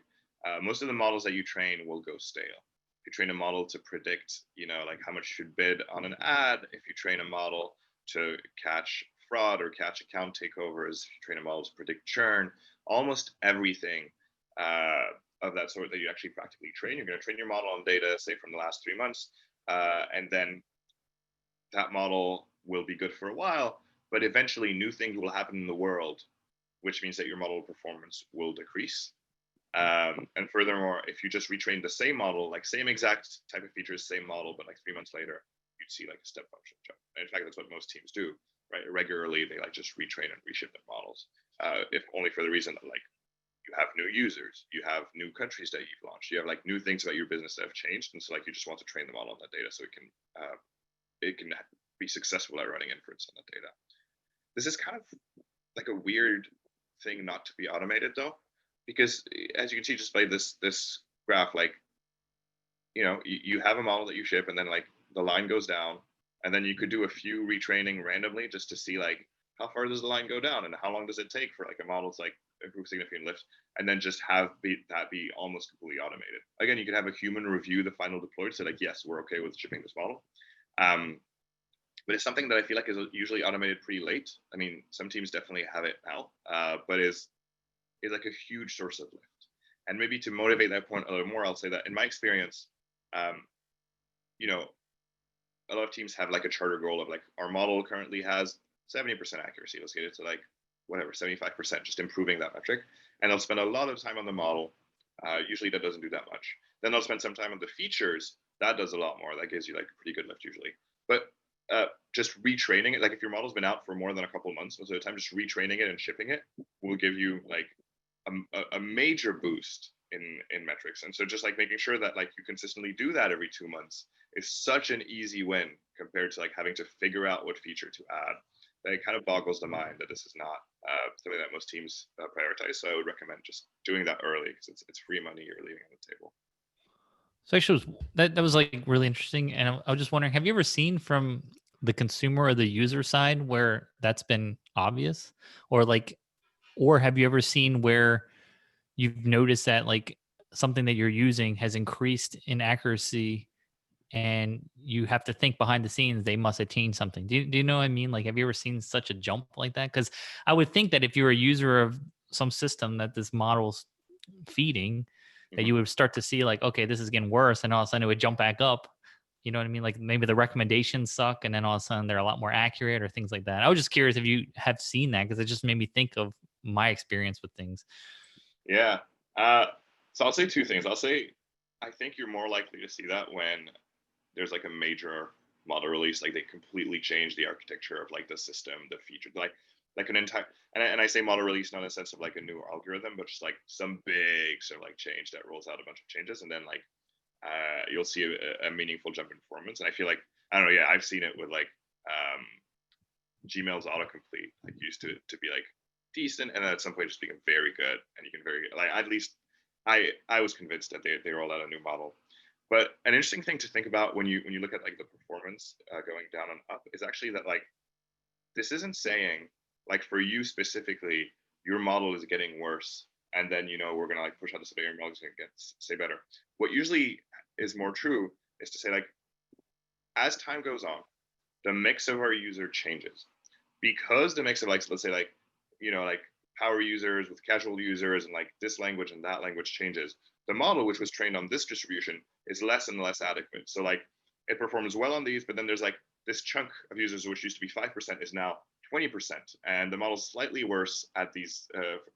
Most of the models that you train will go stale. If you train a model to predict, you know, like how much you should bid on an ad, if you train a model to catch fraud or catch account takeovers, if you train a model to predict churn, almost everything of that sort that you actually practically train. You're going to train your model on data, say from the last 3 months, and then that model will be good for a while, but eventually new things will happen in the world, which means that your model performance will decrease. And furthermore, if you just retrain the same model, like same exact type of features, same model, but like 3 months later, you'd see like a step function jump. And in fact, that's what most teams do, right? Regularly, they like just retrain and reship their models, if only for the reason that like you have new users, you have new countries that you've launched, you have like new things about your business that have changed, and so like you just want to train the model on that data so it can be successful at running inference on that data. This is kind of like a weird thing not to be automated though, because as you can see just by this graph, like, you know, you have a model that you ship and then like the line goes down, and then you could do a few retraining randomly just to see like how far does the line go down and how long does it take for like a model to like improve significant lift, and then just have that be almost completely automated. Again, you could have a human review the final deploy to say like, yes, we're okay with shipping this model. But it's something that I feel like is usually automated pretty late. I mean, some teams definitely have it now, but is like a huge source of lift. And maybe to motivate that point a little more, I'll say that in my experience, you know, a lot of teams have like a charter goal of like, our model currently has 70% accuracy. Let's get it to like whatever, 75%, just improving that metric. And they'll spend a lot of time on the model. Usually that doesn't do that much. Then they'll spend some time on the features. That does a lot more. That gives you like a pretty good lift usually. But just retraining it, like if your model's been out for more than a couple of months, most of the time, just retraining it and shipping it will give you like a major boost in metrics. And so just like making sure that like you consistently do that every 2 months is such an easy win compared to like having to figure out what feature to add. That it kind of boggles the mind that this is not something that most teams prioritize. So I would recommend just doing that early because it's free money you're leaving on the table. So actually, that was like really interesting, and I was just wondering, have you ever seen from the consumer or the user side where that's been obvious, or like, or have you ever seen where you've noticed that like something that you're using has increased in accuracy, and you have to think behind the scenes they must attain something? Do you know what I mean? Like, have you ever seen such a jump like that? Because I would think that if you're a user of some system that this model's feeding, that Mm-hmm. you would start to see like, okay, this is getting worse, and all of a sudden it would jump back up. You know what I mean? Like maybe the recommendations suck, and then all of a sudden they're a lot more accurate or things like that. I was just curious if you have seen that, because it just made me think of my experience with things. Yeah. So I'll say two things. I'll say I think you're more likely to see that when there's like a major model release, like they completely change the architecture of like the system, the feature, like an entire, and I say model release not in a sense of like a new algorithm, but just like some big sort of like change that rolls out a bunch of changes, and then like you'll see a meaningful jump in performance. And I feel like, I don't know, yeah, I've seen it with like Gmail's autocomplete, like used to be like decent, and then at some point just become very good, and you can very like, at least I was convinced that they rolled out a new model. But an interesting thing to think about when you look at like the performance going down and up is actually that like this isn't saying like for you specifically your model is getting worse and then we're gonna like push out this layer and models gonna get say better. What usually is more true is to say like as time goes on, the mix of our user changes because the mix of like let's say like like power users with casual users and like this language and that language changes. The model which was trained on this distribution is less and less adequate. So like it performs well on these, but then there's like this chunk of users which used to be 5% is now 20%, and the model's slightly worse at these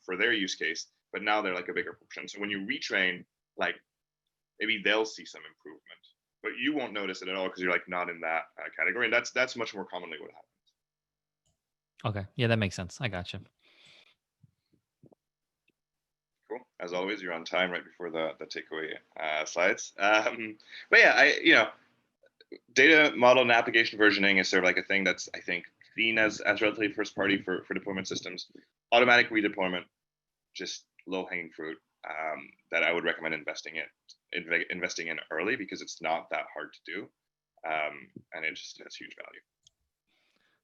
for their use case, but now they're like a bigger portion. So when you retrain, like maybe they'll see some improvement, but you won't notice it at all because you're like not in that category, and that's much more commonly what happens. Okay, yeah, that makes sense. I gotcha. Cool. As always, you're on time right before the takeaway slides. But yeah, data model and application versioning is sort of like a thing that's I think seen as relatively first party for deployment systems. Automatic redeployment, just low hanging fruit that I would recommend investing in early because it's not that hard to do, and it just has huge value.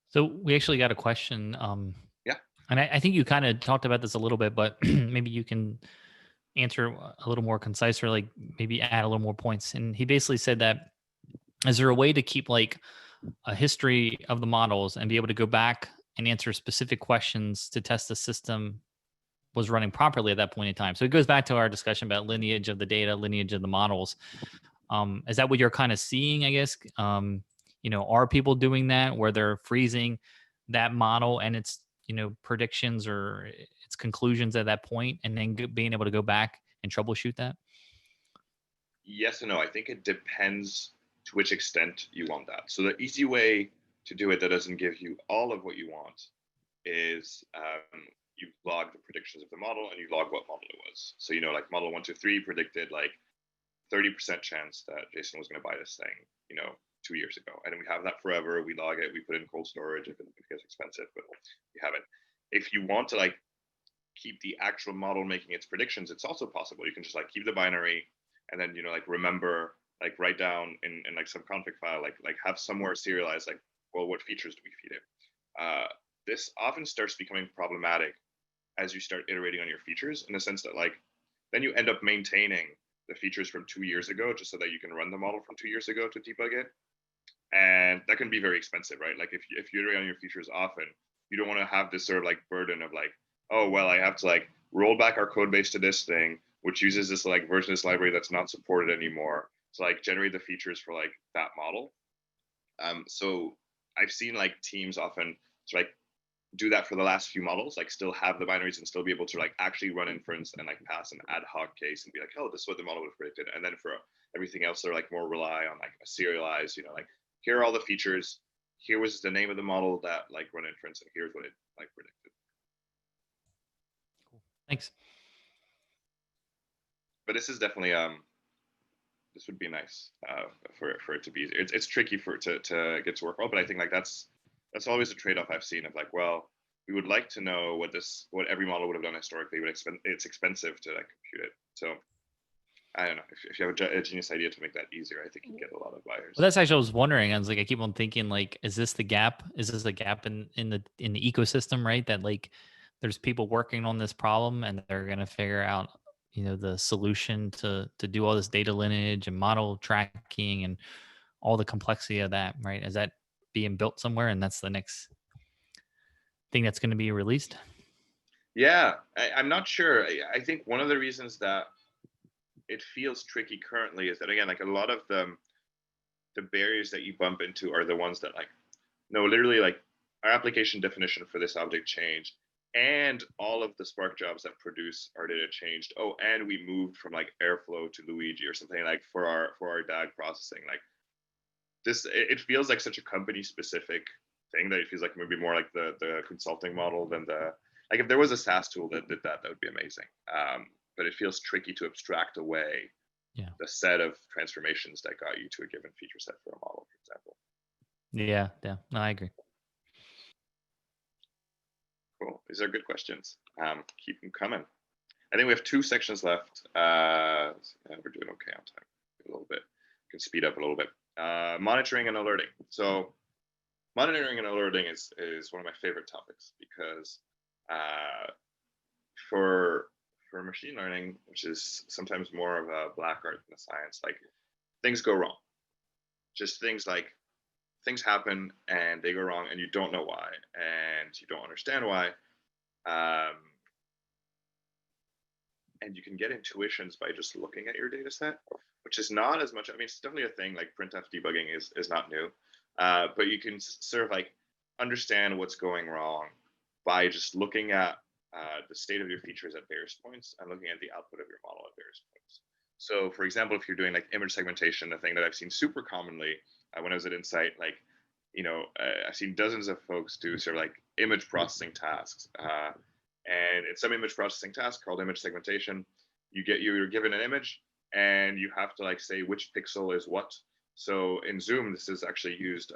So we actually got a question. Yeah. And I think you kind of talked about this a little bit, but maybe you can answer a little more concise or like maybe add a little more points. And he basically said that is there a way to keep like a history of the models and be able to go back and answer specific questions to test the system was running properly at that point in time? So it goes back to our discussion about lineage of the data, lineage of the models. Is that what you're kind of seeing, I guess? Are people doing that where they're freezing that model and its predictions or its conclusions at that point and then being able to go back and troubleshoot that? Yes and no. I think it depends to which extent you want that. So the easy way to do it that doesn't give you all of what you want is you log the predictions of the model and you log what model it was. So like model 123 predicted like 30% chance that Jason was going to buy this thing 2 years ago, and we have that forever. We log it, we put it in cold storage if it gets expensive, but we have it. If you want to like keep the actual model making its predictions, it's also possible. You can just like keep the binary and then like remember, like write down in like some config file, like have somewhere serialized like, well, what features do we feed it? This often starts becoming problematic as you start iterating on your features, in the sense that like then you end up maintaining the features from 2 years ago just so that you can run the model from 2 years ago to debug it. And that can be very expensive, right? Like if you iterate on your features often, you don't want to have this sort of like burden of like, oh, well, I have to like roll back our code base to this thing, which uses this like version of this library that's not supported anymore to like generate the features for like that model. So I've seen like teams often like do that for the last few models, like still have the binaries and still be able to like actually run inference and like pass an ad hoc case and be like, oh, this is what the model would have predicted. And then for everything else, they're like more rely on like a serialized, like here are all the features. Here was the name of the model that like run inference, and here's what it like predicted. Cool. Thanks. But this is definitely this would be nice for it to be easier. It's tricky for it to get to work well, but I think like that's always a trade-off I've seen of like, well, we would like to know what every model would have done historically, but it's expensive to like compute it. So I don't know, if you have a genius idea to make that easier, I think you get a lot of buyers. Well, that's actually, I was wondering. I was like, I keep on thinking, like, is this the gap? Is this a gap in the ecosystem, right? That like, there's people working on this problem, and they're gonna figure out, the solution to do all this data lineage and model tracking and all the complexity of that, right? Is that being built somewhere, and that's the next thing that's going to be released? Yeah, I'm not sure. I think one of the reasons that it feels tricky currently is that, again, like a lot of the barriers that you bump into are the ones that like, no, literally like our application definition for this object changed, and all of the Spark jobs that produce our data changed. Oh, and we moved from like Airflow to Luigi or something like for our DAG processing. Like this, it feels like such a company specific thing that it feels like maybe more like the consulting model than the, like if there was a SaaS tool that did that, that would be amazing. But it feels tricky to abstract away the set of transformations that got you to a given feature set for a model, for example. Yeah. No, I agree. Cool. These are good questions. Keep them coming. I think we have 2 sections left. We're doing okay on time. A little bit. Can speed up a little bit. Monitoring and alerting. So monitoring and alerting is one of my favorite topics because for for machine learning, which is sometimes more of a black art than a science, like things go wrong. Just things like things happen and they go wrong and you don't know why and you don't understand why. And you can get intuitions by just looking at your data set, which is not as much. I mean, it's definitely a thing. Like printf debugging is not new, but you can sort of like understand what's going wrong by just looking at the state of your features at various points and looking at the output of your model at various points. So for example, if you're doing like image segmentation, a thing that I've seen super commonly when I was at Insight, like, I've seen dozens of folks do sort of like image processing tasks. And in some image processing task called image segmentation, you're given an image and you have to like say which pixel is what. So in Zoom, this is actually used.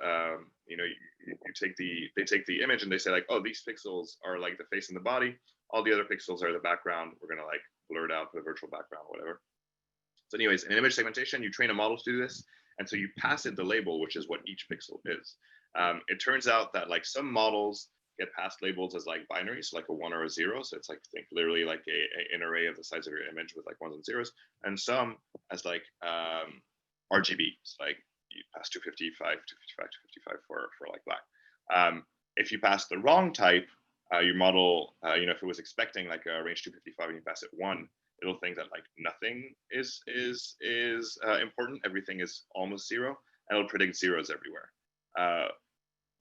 They take the image and they say like, oh, these pixels are like the face and the body. All the other pixels are the background. We're gonna like blur it out, put a virtual background, whatever. So anyways, in image segmentation, you train a model to do this. And so you pass it the label, which is what each pixel is. It turns out that like some models get passed labels as like binaries, so like a 1 or a 0. So it's like, think literally like an array of the size of your image with like 1s and 0s. And some as like RGB. It's like you pass 255, 255, 255 for like black. If you pass the wrong type, your model, if it was expecting like a range 255 and you pass it 1, it'll think that like nothing is important. Everything is almost 0, and it'll predict zeros everywhere.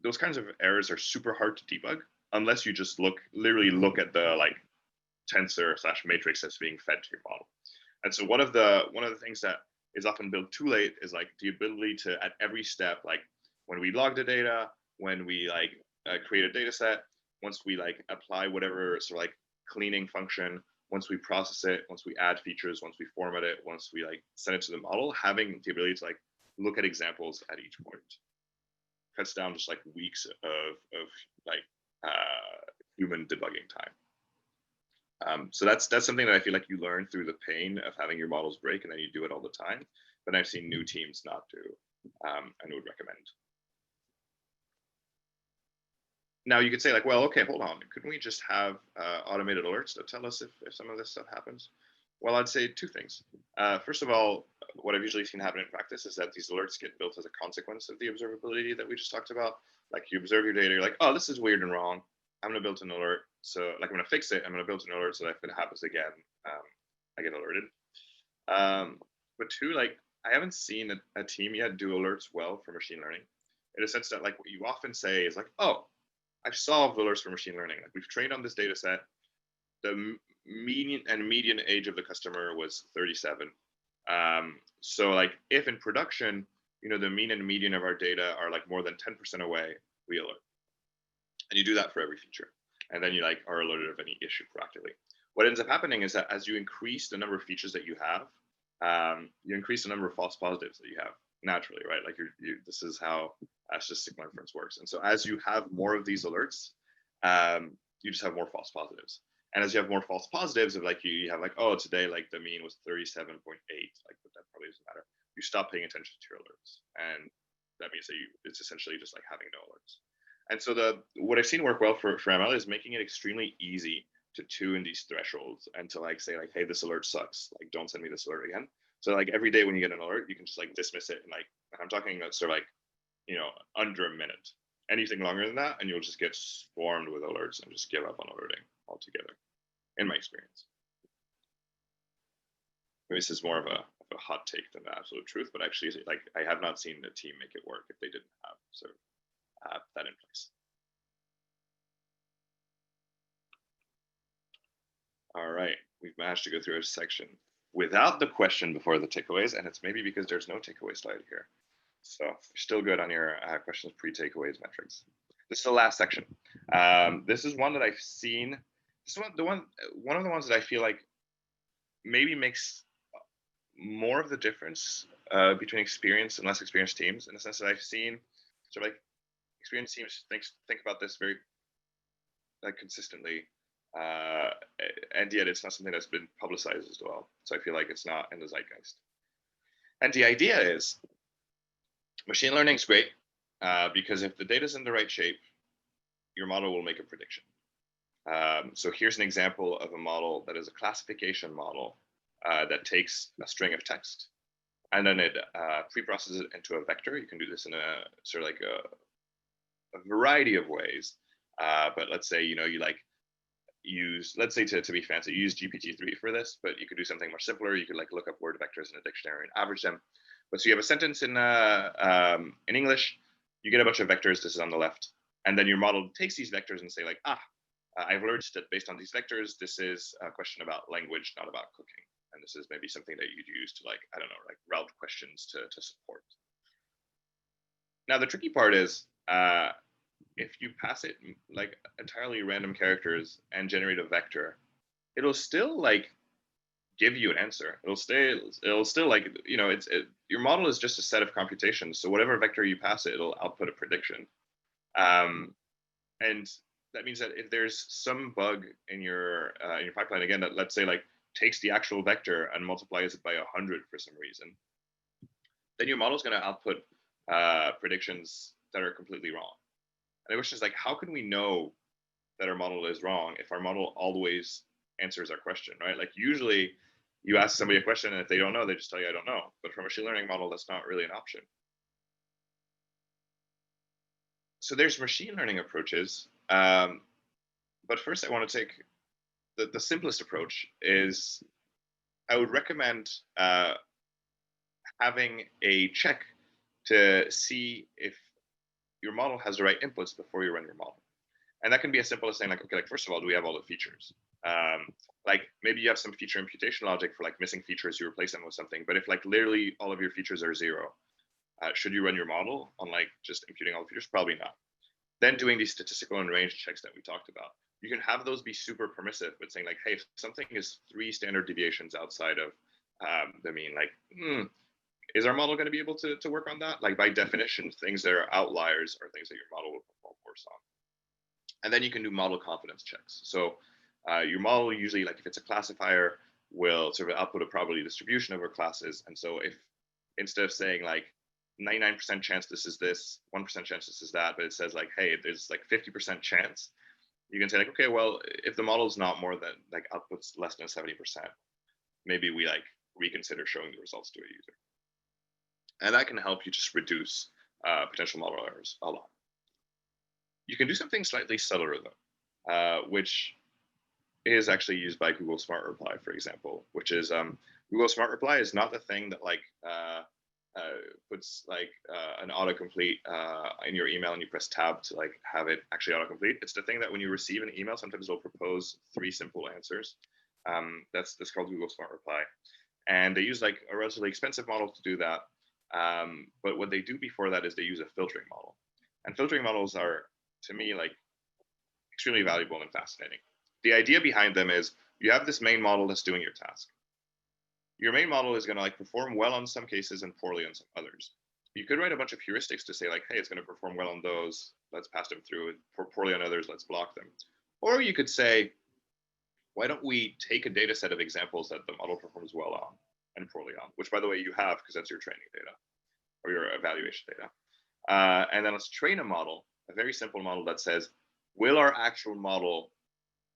Those kinds of errors are super hard to debug unless you just literally look at the like tensor / matrix that's being fed to your model. And so one of the things that is often built too late is like the ability to, at every step, like when we log the data, when we like create a data set, once we like apply whatever sort of like cleaning function, once we process it, once we add features, once we format it, once we like send it to the model, having the ability to like look at examples at each point cuts down just like weeks of like human debugging time. So that's something that I feel like you learn through the pain of having your models break, and then you do it all the time. But I've seen new teams not do, and would recommend. Now you could say like, well, okay, hold on. Couldn't we just have automated alerts that tell us if some of this stuff happens? Well, I'd say two things. First of all, what I've usually seen happen in practice is that these alerts get built as a consequence of the observability that we just talked about. Like you observe your data, you're like, oh, this is weird and wrong. I'm gonna build an alert. So like I'm gonna fix it. I'm gonna build an alert so that if it happens again, I get alerted. But two, like I haven't seen a team yet do alerts well for machine learning, in a sense that like what you often say is like, oh, I've solved alerts for machine learning. Like we've trained on this data set. The median age of the customer was 37. So like if in production, the mean and median of our data are like more than 10% away, we alert. And you do that for every feature. And then you like are alerted of any issue proactively. What ends up happening is that as you increase the number of features that you have, you increase the number of false positives that you have naturally, right? Like this is how statistical inference works. And so as you have more of these alerts, you just have more false positives. And as you have more false positives of like you have like, oh, today like the mean was 37.8, like but that probably doesn't matter. You stop paying attention to your alerts, and that means that it's essentially just like having no alerts. And so what I've seen work well for ML is making it extremely easy to tune these thresholds and to like say like, hey, this alert sucks. Like don't send me this alert again. So like every day when you get an alert, you can just like dismiss it, and like I'm talking about sort of like under a minute. Anything longer than that, and you'll just get swarmed with alerts and just give up on alerting altogether, in my experience. Maybe this is more of a hot take than the absolute truth, but actually, like I have not seen the team make it work if they didn't have sort of that in place. All right, we've managed to go through a section without the question before the takeaways, and it's maybe because there's no takeaway slide here. So you're still good on your questions pre-takeaways metrics. This is the last section. This is one that I've seen. This is one of the ones that I feel like maybe makes more of the difference between experienced and less experienced teams, in the sense that I've seen sort of like experienced teams think about this very consistently, and yet it's not something that's been publicized as well. So I feel like it's not in the zeitgeist. And the idea is, machine learning is great because if the data is in the right shape, your model will make a prediction. So here's an example of a model that is a classification model that takes a string of text and then it pre-processes it into a vector. You can do this in a sort of like a variety of ways. But let's say, you like use, let's say to be fancy, use GPT-3 for this, but you could do something more simpler. You could like look up word vectors in a dictionary and average them. But so you have a sentence in English, you get a bunch of vectors, this is on the left, and then your model takes these vectors and say like, I've learned that based on these vectors, this is a question about language, not about cooking. And this is maybe something that you'd use to like, I don't know, like route questions to support. Now, the tricky part is if you pass it like entirely random characters and generate a vector, it'll still like give you an answer. It'll still like, your model is just a set of computations. So whatever vector you pass it, it'll output a prediction. And that means that if there's some bug in your pipeline, again, that let's say like takes the actual vector and multiplies it by 100 for some reason, then your model is going to output predictions that are completely wrong. And the question is like, how can we know that our model is wrong if our model always answers our question, right? Like usually you ask somebody a question and if they don't know, they just tell you, I don't know. But for a machine learning model, that's not really an option. So there's machine learning approaches. But first I want to take the simplest approach is I would recommend having a check to see if your model has the right inputs before you run your model. And that can be as simple as saying like, okay, like first of all, do we have all the features? Like maybe you have some feature imputation logic for like missing features, you replace them with something. But if like literally all of your features are 0, should you run your model on like just imputing all the features? Probably not. Then doing these statistical and range checks that we talked about. You can have those be super permissive, but saying like, hey, if something is 3 standard deviations outside of the mean, like, is our model going to be able to work on that? Like by definition, things that are outliers are things that your model will perform worse on. And then you can do model confidence checks. So your model usually, like if it's a classifier, will sort of output a probability distribution over classes. And so if instead of saying like 99% chance this is this, 1% chance this is that, but it says like, hey, there's like 50% chance, you can say like, okay, well, if the model is not more than like outputs less than 70%, maybe we like reconsider showing the results to a user. And that can help you just reduce potential model errors a lot. You can do something slightly subtler though, which is actually used by Google Smart Reply, for example, which is Google Smart Reply is not the thing that like puts like an autocomplete in your email and you press tab to like have it actually autocomplete. It's the thing that when you receive an email, sometimes it'll propose 3 simple answers. That's called Google Smart Reply. And they use like a relatively expensive model to do that. But what they do before that is they use a filtering model. And filtering models are, to me, like extremely valuable and fascinating. The idea behind them is you have this main model that's doing your task. Your main model is going to like perform well on some cases and poorly on some others. You could write a bunch of heuristics to say like, hey, it's going to perform well on those, let's pass them through, poorly on others, let's block them. Or you could say, why don't we take a data set of examples that the model performs well on and poorly on, which by the way you have because that's your training data or your evaluation data. And then let's train a model, a very simple model that says, will our actual model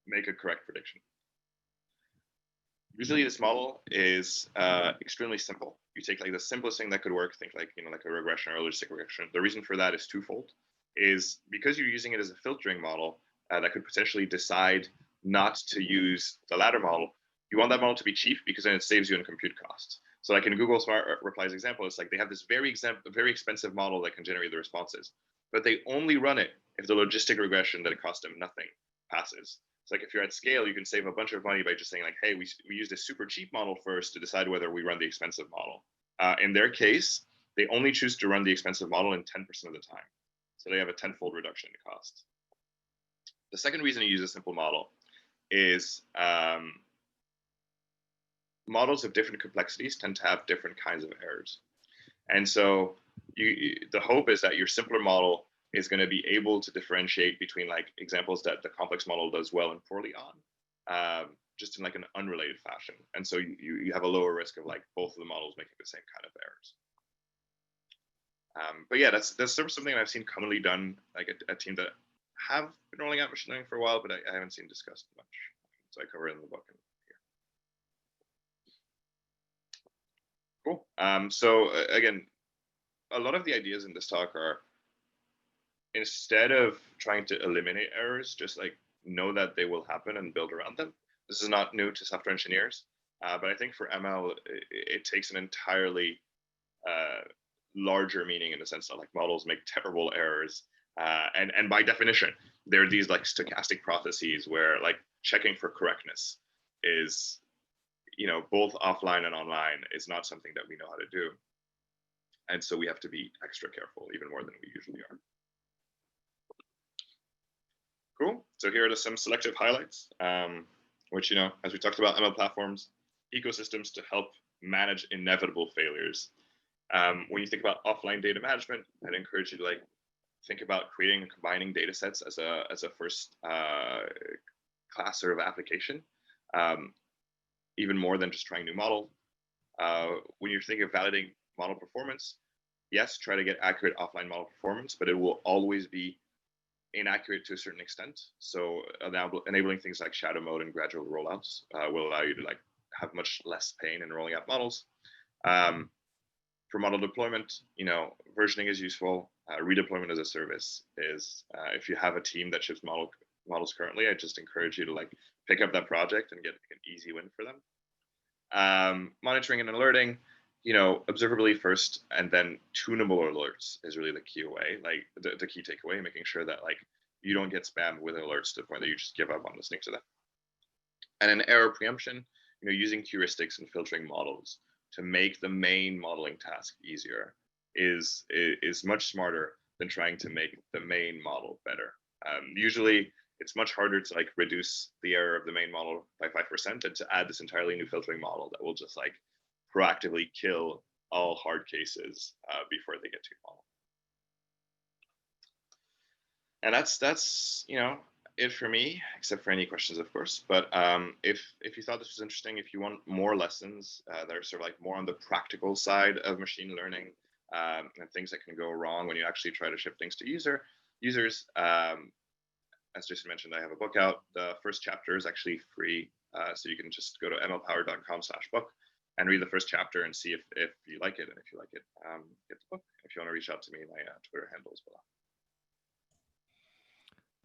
make a correct prediction? Usually this model is extremely simple. You take like the simplest thing that could work, think like, like a regression or a logistic regression. The reason for that is twofold, is because you're using it as a filtering model that could potentially decide not to use the latter model. You want that model to be cheap because then it saves you in compute costs. So like in Google Smart Replies example, it's like they have this very expensive model that can generate the responses, but they only run it if the logistic regression that it cost them nothing passes. It's like if you're at scale, you can save a bunch of money by just saying like, hey, we used a super cheap model first to decide whether we run the expensive model. In their case, they only choose to run the expensive model in 10% of the time. So they have a 10-fold reduction in costs. The second reason to use a simple model is models of different complexities tend to have different kinds of errors. And so the hope is that your simpler model is going to be able to differentiate between like examples that the complex model does well and poorly on, just in like an unrelated fashion. And so you have a lower risk of like both of the models making the same kind of errors. But yeah, that's sort of something I've seen commonly done, like a team that have been rolling out machine learning for a while, but I haven't seen discussed much. So I cover it in the book. Cool. So again, a lot of the ideas in this talk are, instead of trying to eliminate errors, just like know that they will happen and build around them. This is not new to software engineers, but I think for ML, it takes an entirely larger meaning in the sense that like models make terrible errors. And by definition, there are these like stochastic processes where like checking for correctness is, both offline and online is not something that we know how to do. And so we have to be extra careful, even more than we usually are. Cool. So here are some selective highlights, which, as we talked about, ML platforms, ecosystems to help manage inevitable failures. When you think about offline data management, I'd encourage you to think about creating and combining data sets as a first class sort of application, even more than just trying new model. When you're thinking of validating model performance, yes, try to get accurate offline model performance, but it will always be inaccurate to a certain extent. So enabling things like shadow mode and gradual rollouts will allow you to have much less pain in rolling out models. For model deployment, versioning is useful. Redeployment as a service is, if you have a team that ships models currently, I just encourage you to pick up that project and get an easy win for them. Monitoring and alerting, observability first, and then tunable alerts is really the key way, the key takeaway, making sure that you don't get spammed with alerts to the point that you just give up on listening to them. And an error preemption, using heuristics and filtering models to make the main modeling task easier is much smarter than trying to make the main model better. Usually it's much harder to reduce the error of the main model by 5% than to add this entirely new filtering model that will just proactively kill all hard cases before they get to your model. And that's it for me, except for any questions, of course. But if you thought this was interesting, if you want more lessons that are sort of more on the practical side of machine learning and things that can go wrong when you actually try to ship things to users, as Jason mentioned, I have a book out. The first chapter is actually free, so you can just go to mlpower.com/book and read the first chapter and see if you like it. And if you like it, get the book. If you want to reach out to me, my Twitter handle is below.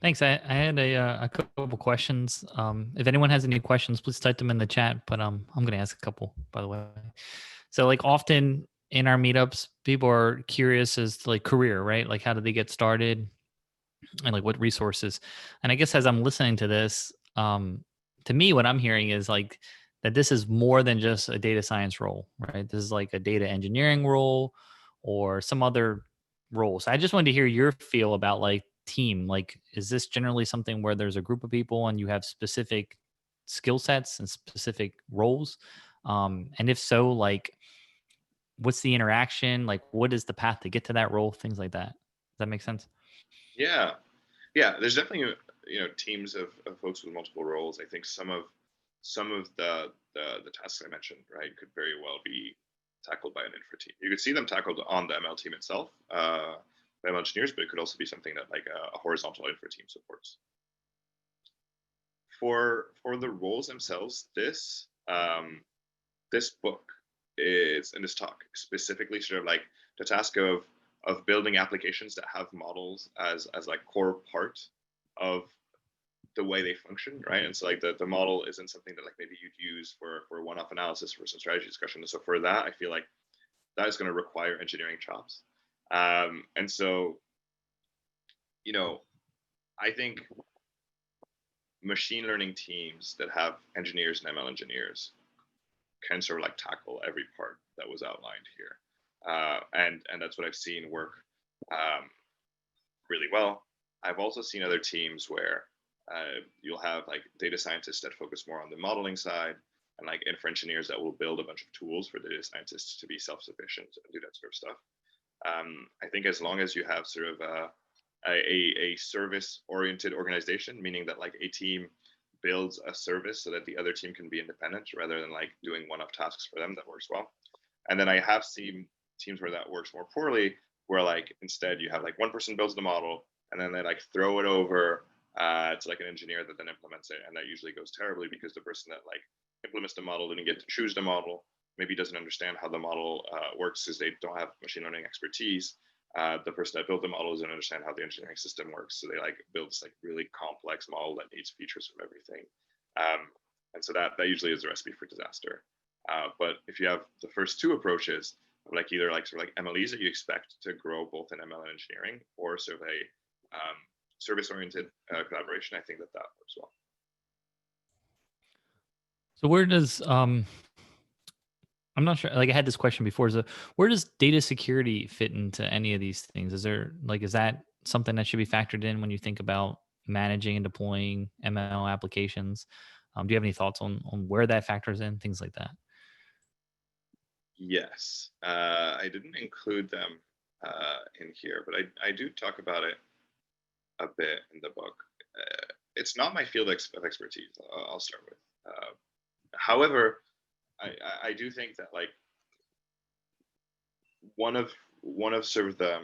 Thanks. I had a couple questions. If anyone has any questions, please type them in the chat. But I'm going to ask a couple, by the way. So often in our meetups, people are curious as to career, right? How did they get started, and what resources? And I guess as I'm listening to this, to me, what I'm hearing is that this is more than just a data science role, right? This is a data engineering role or some other role. So I just wanted to hear your feel about team. Is this generally something where there's a group of people and you have specific skill sets and specific roles? And if so, what's the interaction? What is the path to get to that role? Things like that. Does that make sense? Yeah. There's definitely teams of folks with multiple roles. I think some of the tasks I mentioned, right, could very well be tackled by an infra team. You could see them tackled on the ML team itself by ML engineers, but it could also be something that a horizontal infra team supports. For the roles themselves, this book is, in this talk, specifically sort of the task of building applications that have models as core part of the way they function, right? And so the model isn't something that maybe you'd use for one-off analysis for some strategy discussion. And so for that, I feel that is going to require engineering chops. And so, I think machine learning teams that have engineers and ML engineers can sort of tackle every part that was outlined here. And that's what I've seen work really well. I've also seen other teams where you'll have data scientists that focus more on the modeling side, and infra engineers that will build a bunch of tools for the data scientists to be self-sufficient and do that sort of stuff. I think as long as you have sort of a service-oriented organization, meaning that a team builds a service so that the other team can be independent rather than doing one-off tasks for them, that works well. And then I have seen teams where that works more poorly, where instead you have one person builds the model, and then they like throw it over to like an engineer that then implements it, and that usually goes terribly because the person that like implements the model didn't get to choose the model, maybe doesn't understand how the model works because they don't have machine learning expertise. The person that built the model doesn't understand how the engineering system works, so they like build this like really complex model that needs features from everything, and so that usually is a recipe for disaster. But if you have the first two approaches, like either like sort of like MLEs that you expect to grow both in ML and engineering, or sort of a service-oriented collaboration, I think that works well. So where does I'm not sure. Like I had this question before. So where does data security fit into any of these things? Is there like is that something that should be factored in when you think about managing and deploying ML applications? Do you have any thoughts on where that factors in? Things like that. Yes, I didn't include them in here, but I do talk about it a bit in the book. It's not my field of expertise. I'll start with. However, I do think that like one of sort of the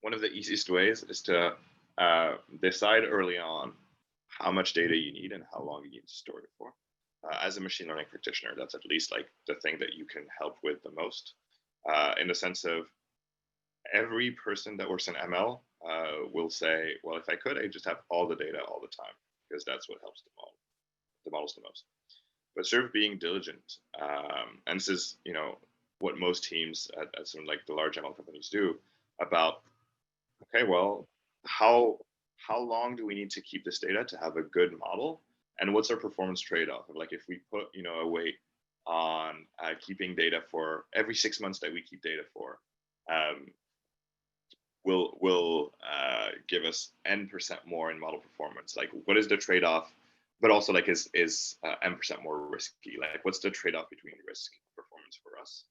one of the easiest ways is to decide early on how much data you need and how long you need to store it for. As a machine learning practitioner, that's at least like the thing that you can help with the most, in the sense of every person that works in ML will say, well, if I could, I just have all the data all the time because that's what helps the models the most. But sort of being diligent, and this is what most teams at some like the large ML companies do about, okay, well, how long do we need to keep this data to have a good model, and what's our performance trade-off? Like if we put a weight on keeping data for every 6 months that we keep data for, will give us n% more in model performance. Like what is the trade-off? But also like is n% more risky? Like what's the trade-off between risk and performance for us?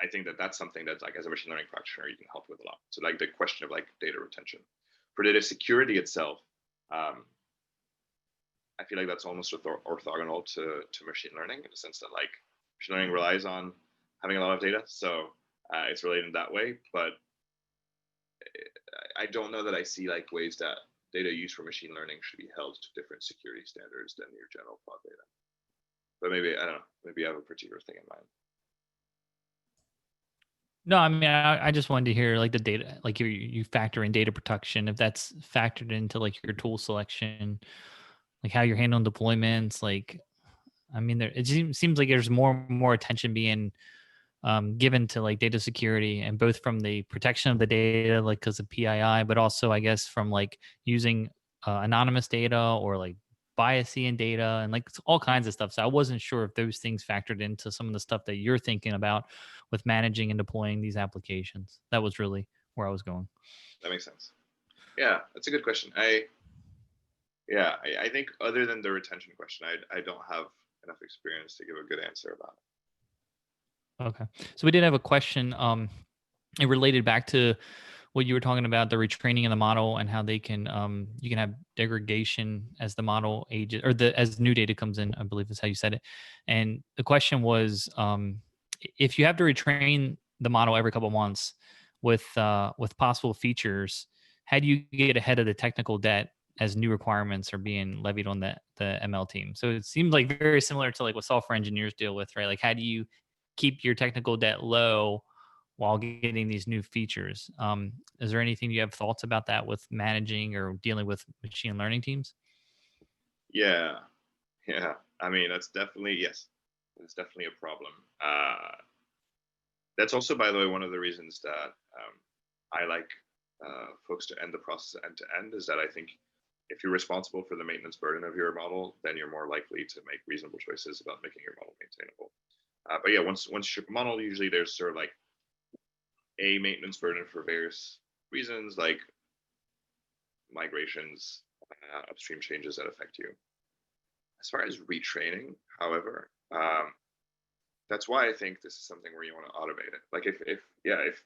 I think that that's something that like as a machine learning practitioner you can help with a lot. So like the question of like data retention. For data security itself, I feel like that's almost orthogonal to machine learning in the sense that like machine learning relies on having a lot of data, so it's related in that way. But I don't know that I see like ways that data used for machine learning should be held to different security standards than your general plot data. But maybe I don't know. Maybe I have a particular thing in mind. No, I mean, I just wanted to hear like the data, like you factor in data protection, if that's factored into like your tool selection, like how you're handling deployments. Like, I mean, it seems like there's more attention being given to like data security, and both from the protection of the data, like because of PII, but also I guess from like using anonymous data or like biasing data and like all kinds of stuff. So I wasn't sure if those things factored into some of the stuff that you're thinking about with managing and deploying these applications. That was really where I was going. That makes sense. Yeah, that's a good question. I think other than the retention question, I don't have enough experience to give a good answer about it. Okay. So we did have a question. It related back to what you were talking about, the retraining of the model and how they can you can have degradation as the model ages or as new data comes in, I believe is how you said it. And the question was, if you have to retrain the model every couple of months with possible features, how do you get ahead of the technical debt as new requirements are being levied on the ML team? So it seems like very similar to like what software engineers deal with, right? Like how do you keep your technical debt low while getting these new features? Is there anything you have thoughts about that with managing or dealing with machine learning teams? Yeah, yeah. I mean, that's definitely yes. It's definitely a problem. That's also, by the way, one of the reasons that I like folks to end the process end to end is that I think if you're responsible for the maintenance burden of your model, then you're more likely to make reasonable choices about making your model maintainable. But yeah, once you ship a model, usually there's sort of like a maintenance burden for various reasons, like migrations, upstream changes that affect you. As far as retraining, however, that's why I think this is something where you want to automate it. Like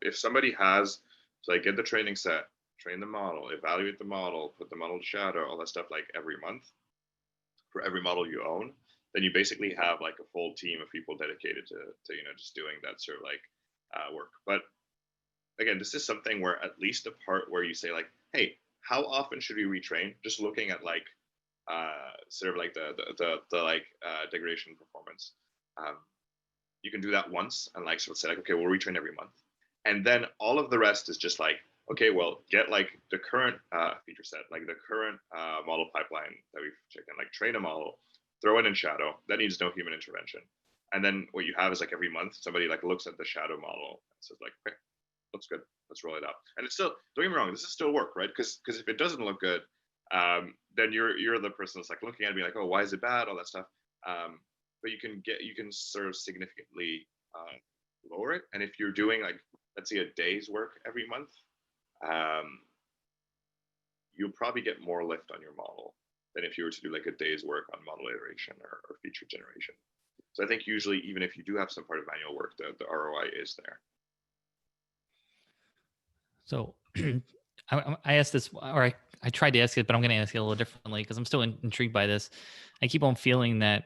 if somebody has, so like get the training set, train the model, evaluate the model, put the model to shadow, all that stuff like every month for every model you own, then you basically have like a full team of people dedicated to just doing that sort of like work. But again, this is something where at least the part where you say like, hey, how often should we retrain? Just looking at like sort of like the like degradation performance. Um, you can do that once and like sort of say like, okay, we'll retrain every month, and then all of the rest is just like, okay, well, get like the current feature set, like the current model pipeline that we've checked in, like train a model, throw it in Shadow. That needs no human intervention. And then what you have is like every month somebody like looks at the Shadow model and says like, okay, looks good, let's roll it out. And it's still, don't get me wrong, this is still work, right? Because if it doesn't look good, then you're the person that's like looking at it and be like, oh, why is it bad? All that stuff. But you can sort of significantly lower it. And if you're doing like, let's say, a day's work every month, um, you'll probably get more lift on your model than if you were to do like a day's work on model iteration or feature generation. So I think usually, even if you do have some part of manual work, the ROI is there. So I asked this, or I tried to ask it, but I'm going to ask it a little differently because I'm still intrigued by this. I keep on feeling that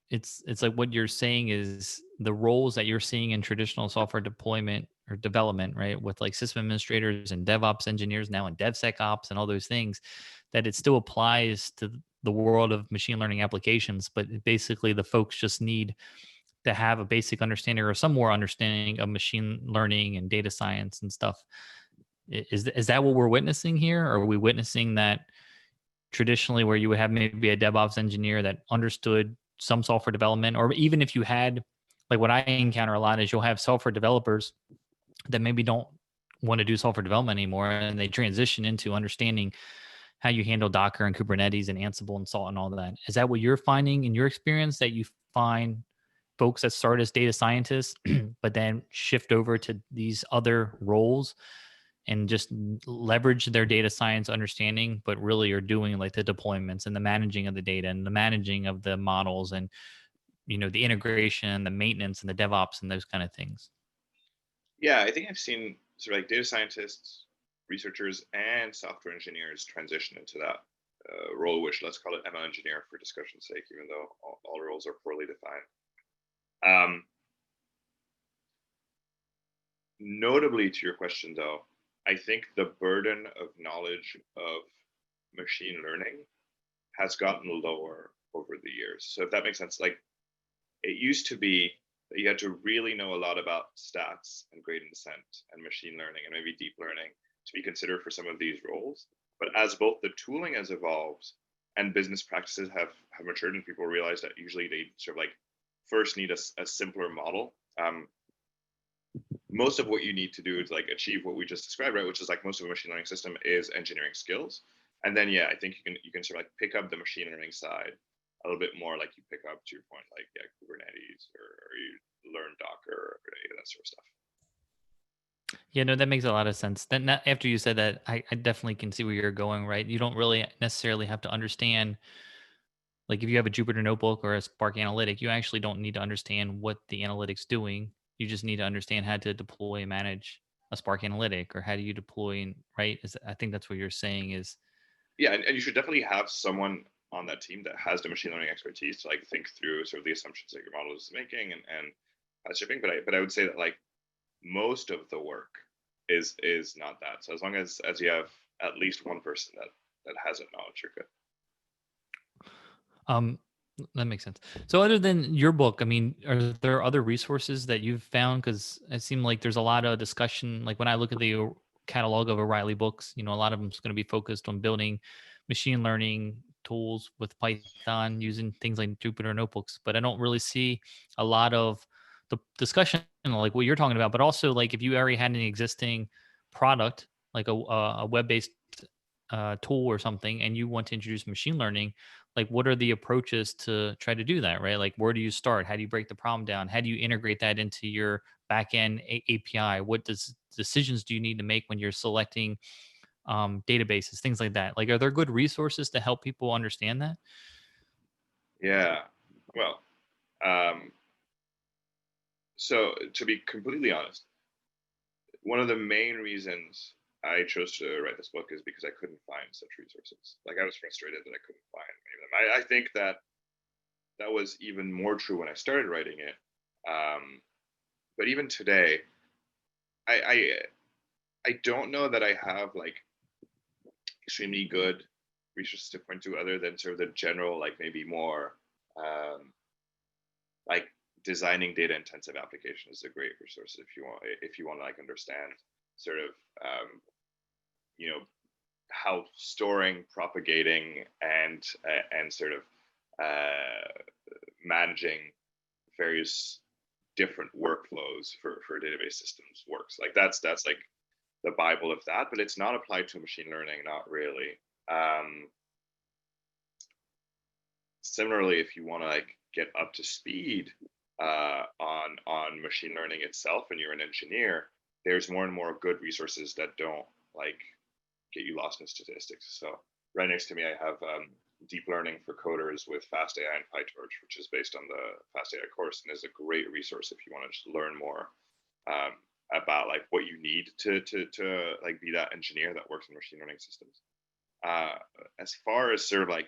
it's like what you're saying is the roles that you're seeing in traditional software deployment or development, right? With like system administrators and DevOps engineers now and DevSecOps and all those things, that it still applies to the world of machine learning applications, but basically the folks just need to have a basic understanding or some more understanding of machine learning and data science and stuff. Is that what we're witnessing here? Or are we witnessing that traditionally where you would have maybe a DevOps engineer that understood some software development, or even if you had, like what I encounter a lot is you'll have software developers that maybe don't want to do software development anymore and they transition into understanding how you handle Docker and Kubernetes and Ansible and Salt and all that. Is that what you're finding in your experience, that you find folks that start as data scientists but then shift over to these other roles and just leverage their data science understanding, but really are doing like the deployments and the managing of the data and the managing of the models and, you know, the integration, the maintenance and the DevOps and those kind of things? Yeah, I think I've seen sort of like data scientists, researchers, and software engineers transition into that role, which let's call it ML engineer for discussion's sake, even though all roles are poorly defined. Notably, to your question, though, I think the burden of knowledge of machine learning has gotten lower over the years. So if that makes sense, like it used to be that you had to really know a lot about stats and gradient descent and machine learning and maybe deep learning to be considered for some of these roles. But as both the tooling has evolved and business practices have matured, and people realize that usually they sort of like first need a simpler model. Most of what you need to do is like achieve what we just described, right? Which is like most of a machine learning system is engineering skills. And then, yeah, I think you can sort of like pick up the machine learning side a little bit more, like you pick up, to your point, like Kubernetes or you learn Docker or that sort of stuff. Yeah, no, that makes a lot of sense. Then after you said that, I definitely can see where you're going, right? You don't really necessarily have to understand, like if you have a Jupyter notebook or a Spark analytic, you actually don't need to understand what the analytic's doing. You just need to understand how to deploy and manage a Spark analytic, or how do you deploy, right? I think that's what you're saying is, Yeah, and you should definitely have someone on that team that has the machine learning expertise to like think through sort of the assumptions that your model is making and shipping. But I would say that like most of the work is not that. So as long as you have at least one person that has that knowledge, you're good. um, that makes sense. So other than your book, I mean, are there other resources that you've found? Because it seemed like there's a lot of discussion. Like when I look at the catalog of O'Reilly books, you know, a lot of them is going to be focused on building machine learning tools with Python using things like Jupyter notebooks. But I don't really see a lot of the discussion like what you're talking about. But also, like if you already had an existing product, like a web-based tool or something, and you want to introduce machine learning, like what are the approaches to try to do that, right? Like where do you start? How do you break the problem down? How do you integrate that into your backend API? What decisions do you need to make when you're selecting databases, things like that? Like, are there good resources to help people understand that? Yeah. Well, um, so to be completely honest, one of the main reasons I chose to write this book is because I couldn't find such resources. Like I was frustrated that I couldn't find any of them. I think that was even more true when I started writing it. But even today, I I don't know that I have like extremely good resources to point to other than sort of the general, like maybe more like designing data intensive applications is a great resource if you want to like understand sort of you know how storing, propagating, and sort of managing various different workflows for database systems works. Like that's like the Bible of that, but it's not applied to machine learning, not really. Similarly, if you want to like get up to speed on machine learning itself, and you're an engineer, there's more and more good resources that don't like get you lost in statistics. So right next to me, I have deep learning for coders with FastAI and PyTorch, which is based on the FastAI course, and is a great resource if you want to just learn more about like what you need to like be that engineer that works in machine learning systems. As far as sort of like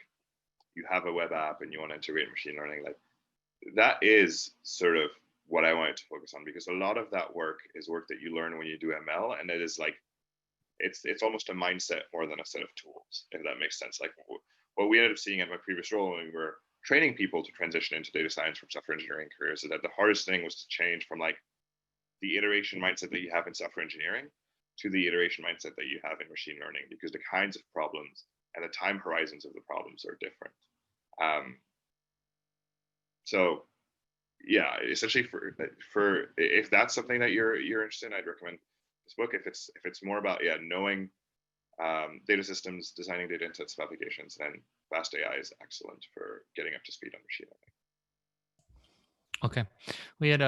you have a web app and you want to integrate machine learning, like that is sort of what I wanted to focus on, because a lot of that work is work that you learn when you do ML, and it is like it's almost a mindset more than a set of tools, if that makes sense. Like what we ended up seeing at my previous role when we were training people to transition into data science from software engineering careers is that the hardest thing was to change from like the iteration mindset that you have in software engineering to the iteration mindset that you have in machine learning, because the kinds of problems and the time horizons of the problems are different. So yeah, essentially for if that's something that you're interested in, I'd recommend this book. If it's more about knowing data systems, designing data intensive applications, then FastAI is excellent for getting up to speed on machine learning. Okay, we had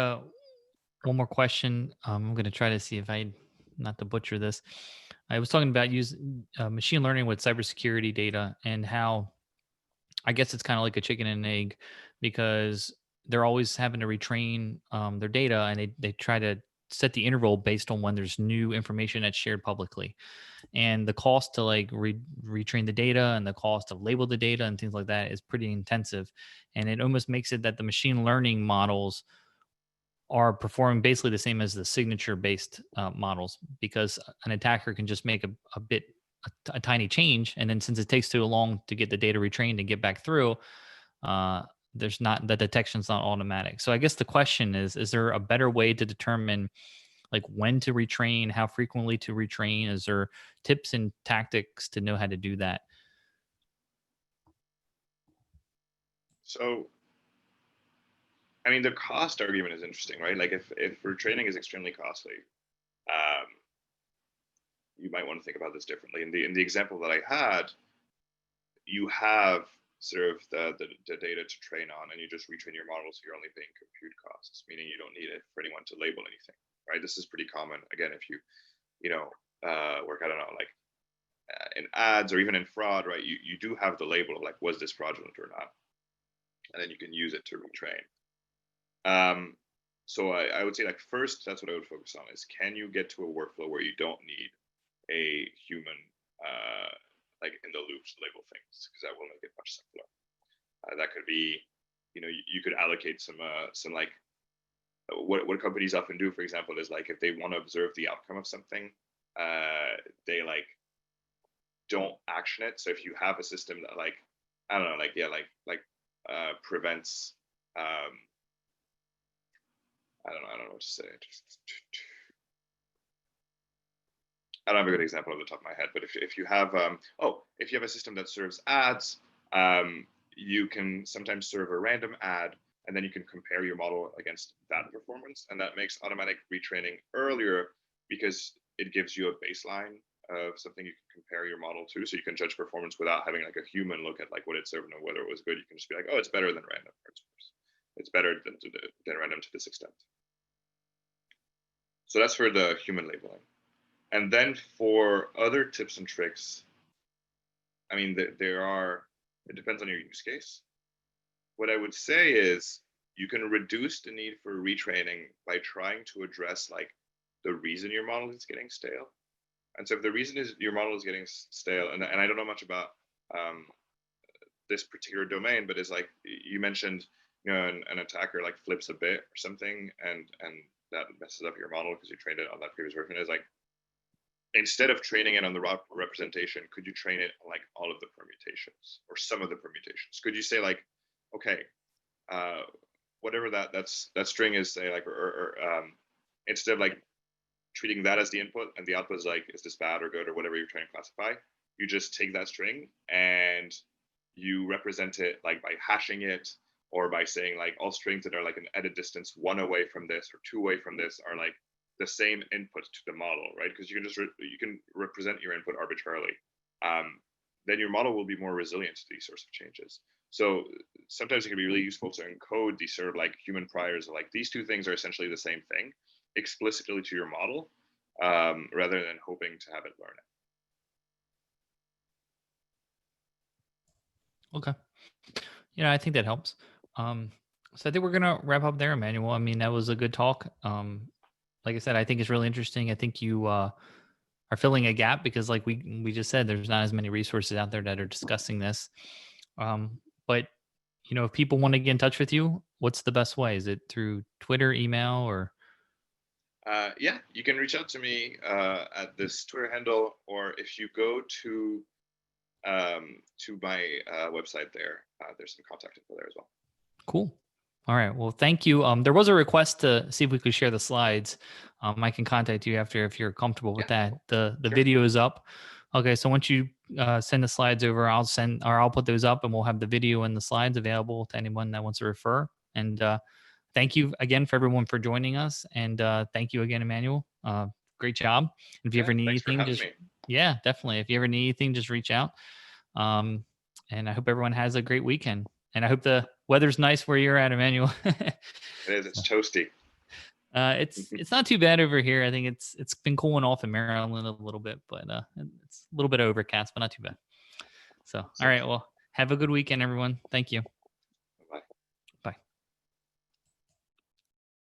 one more question. I'm going to try to see if not to butcher this. I was talking about using machine learning with cybersecurity data, and how I guess it's kind of like a chicken and an egg, because they're always having to retrain their data, and they try to set the interval based on when there's new information that's shared publicly. And the cost to like retrain the data, and the cost to label the data and things like that, is pretty intensive. And it almost makes it that the machine learning models are performing basically the same as the signature based models, because an attacker can just make a tiny change, and then since it takes too long to get the data retrained and get back through, there's not, the detection's not automatic. So I guess the question is there a better way to determine like when to retrain, how frequently to retrain? Is there tips and tactics to know how to do that? So I mean, the cost argument is interesting, right? Like if retraining is extremely costly, um, you might want to think about this differently. In the example that I had, you have sort of the data to train on, and you just retrain your model, so you're only paying compute costs, meaning you don't need it for anyone to label anything, right? This is pretty common. Again, if you work, I don't know, like in ads or even in fraud, right? You do have the label of like, was this fraudulent or not? And then you can use it to retrain. So I would say like first, that's what I would focus on is, can you get to a workflow where you don't need a human like in the loop to label things, because that will make it much simpler. That could be, you could allocate some like what companies often do, for example, is like if they want to observe the outcome of something, they like don't action it. So if you have a system that like, I don't know, like prevents I don't know what to say. I don't have a good example off the top of my head, but if you have if you have a system that serves ads, you can sometimes serve a random ad, and then you can compare your model against that performance, and that makes automatic retraining earlier, because it gives you a baseline of something you can compare your model to, so you can judge performance without having like a human look at like what it served and whether it was good. You can just be like, oh, it's better than random. It's better than random to this extent. So that's for the human labeling. And then for other tips and tricks, I mean, it depends on your use case. What I would say is you can reduce the need for retraining by trying to address like the reason your model is getting stale. And so if the reason is your model is getting stale, and I don't know much about this particular domain, but it's like you mentioned, an attacker like flips a bit or something, and that messes up your model because you trained it on that previous version. Is like, instead of training it on the raw representation, could you train it on like all of the permutations or some of the permutations? Could you say like, okay, whatever that string is, say like, instead of like treating that as the input and the output is like, is this bad or good or whatever you're trying to classify, you just take that string and you represent it like by hashing it, or by saying like all strings that are like an edit distance 1 away from this or 2 away from this are like the same input to the model, right? Because you can just you can represent your input arbitrarily. Then your model will be more resilient to these sorts of changes. So sometimes it can be really useful to encode these sort of like human priors, like these two things are essentially the same thing, explicitly to your model, rather than hoping to have it learn it. Okay. I think that helps. So I think we're gonna wrap up there, Emmanuel. I mean, that was a good talk. Like I said, I think it's really interesting. I think you are filling a gap because, like we just said, there's not as many resources out there that are discussing this. But if people want to get in touch with you, what's the best way? Is it through Twitter, email, or? Yeah, you can reach out to me at this Twitter handle, or if you go to my website there's some contact info there as well. Cool. All right. Well, thank you. There was a request to see if we could share the slides. I can contact you after if you're comfortable with that. The Sure. video is up. Okay. So once you send the slides over, I'll put those up, and we'll have the video and the slides available to anyone that wants to refer. And thank you again for everyone for joining us. And thank you again, Emmanuel. Great job. If you ever need anything, yeah, definitely. If you ever need anything, just reach out. And I hope everyone has a great weekend. And I hope the weather's nice where you're at, Emmanuel. It is. It's toasty. It's not too bad over here. I think it's been cooling off in Maryland a little bit, but it's a little bit overcast, but not too bad. So, all right. Well, have a good weekend, everyone. Thank you.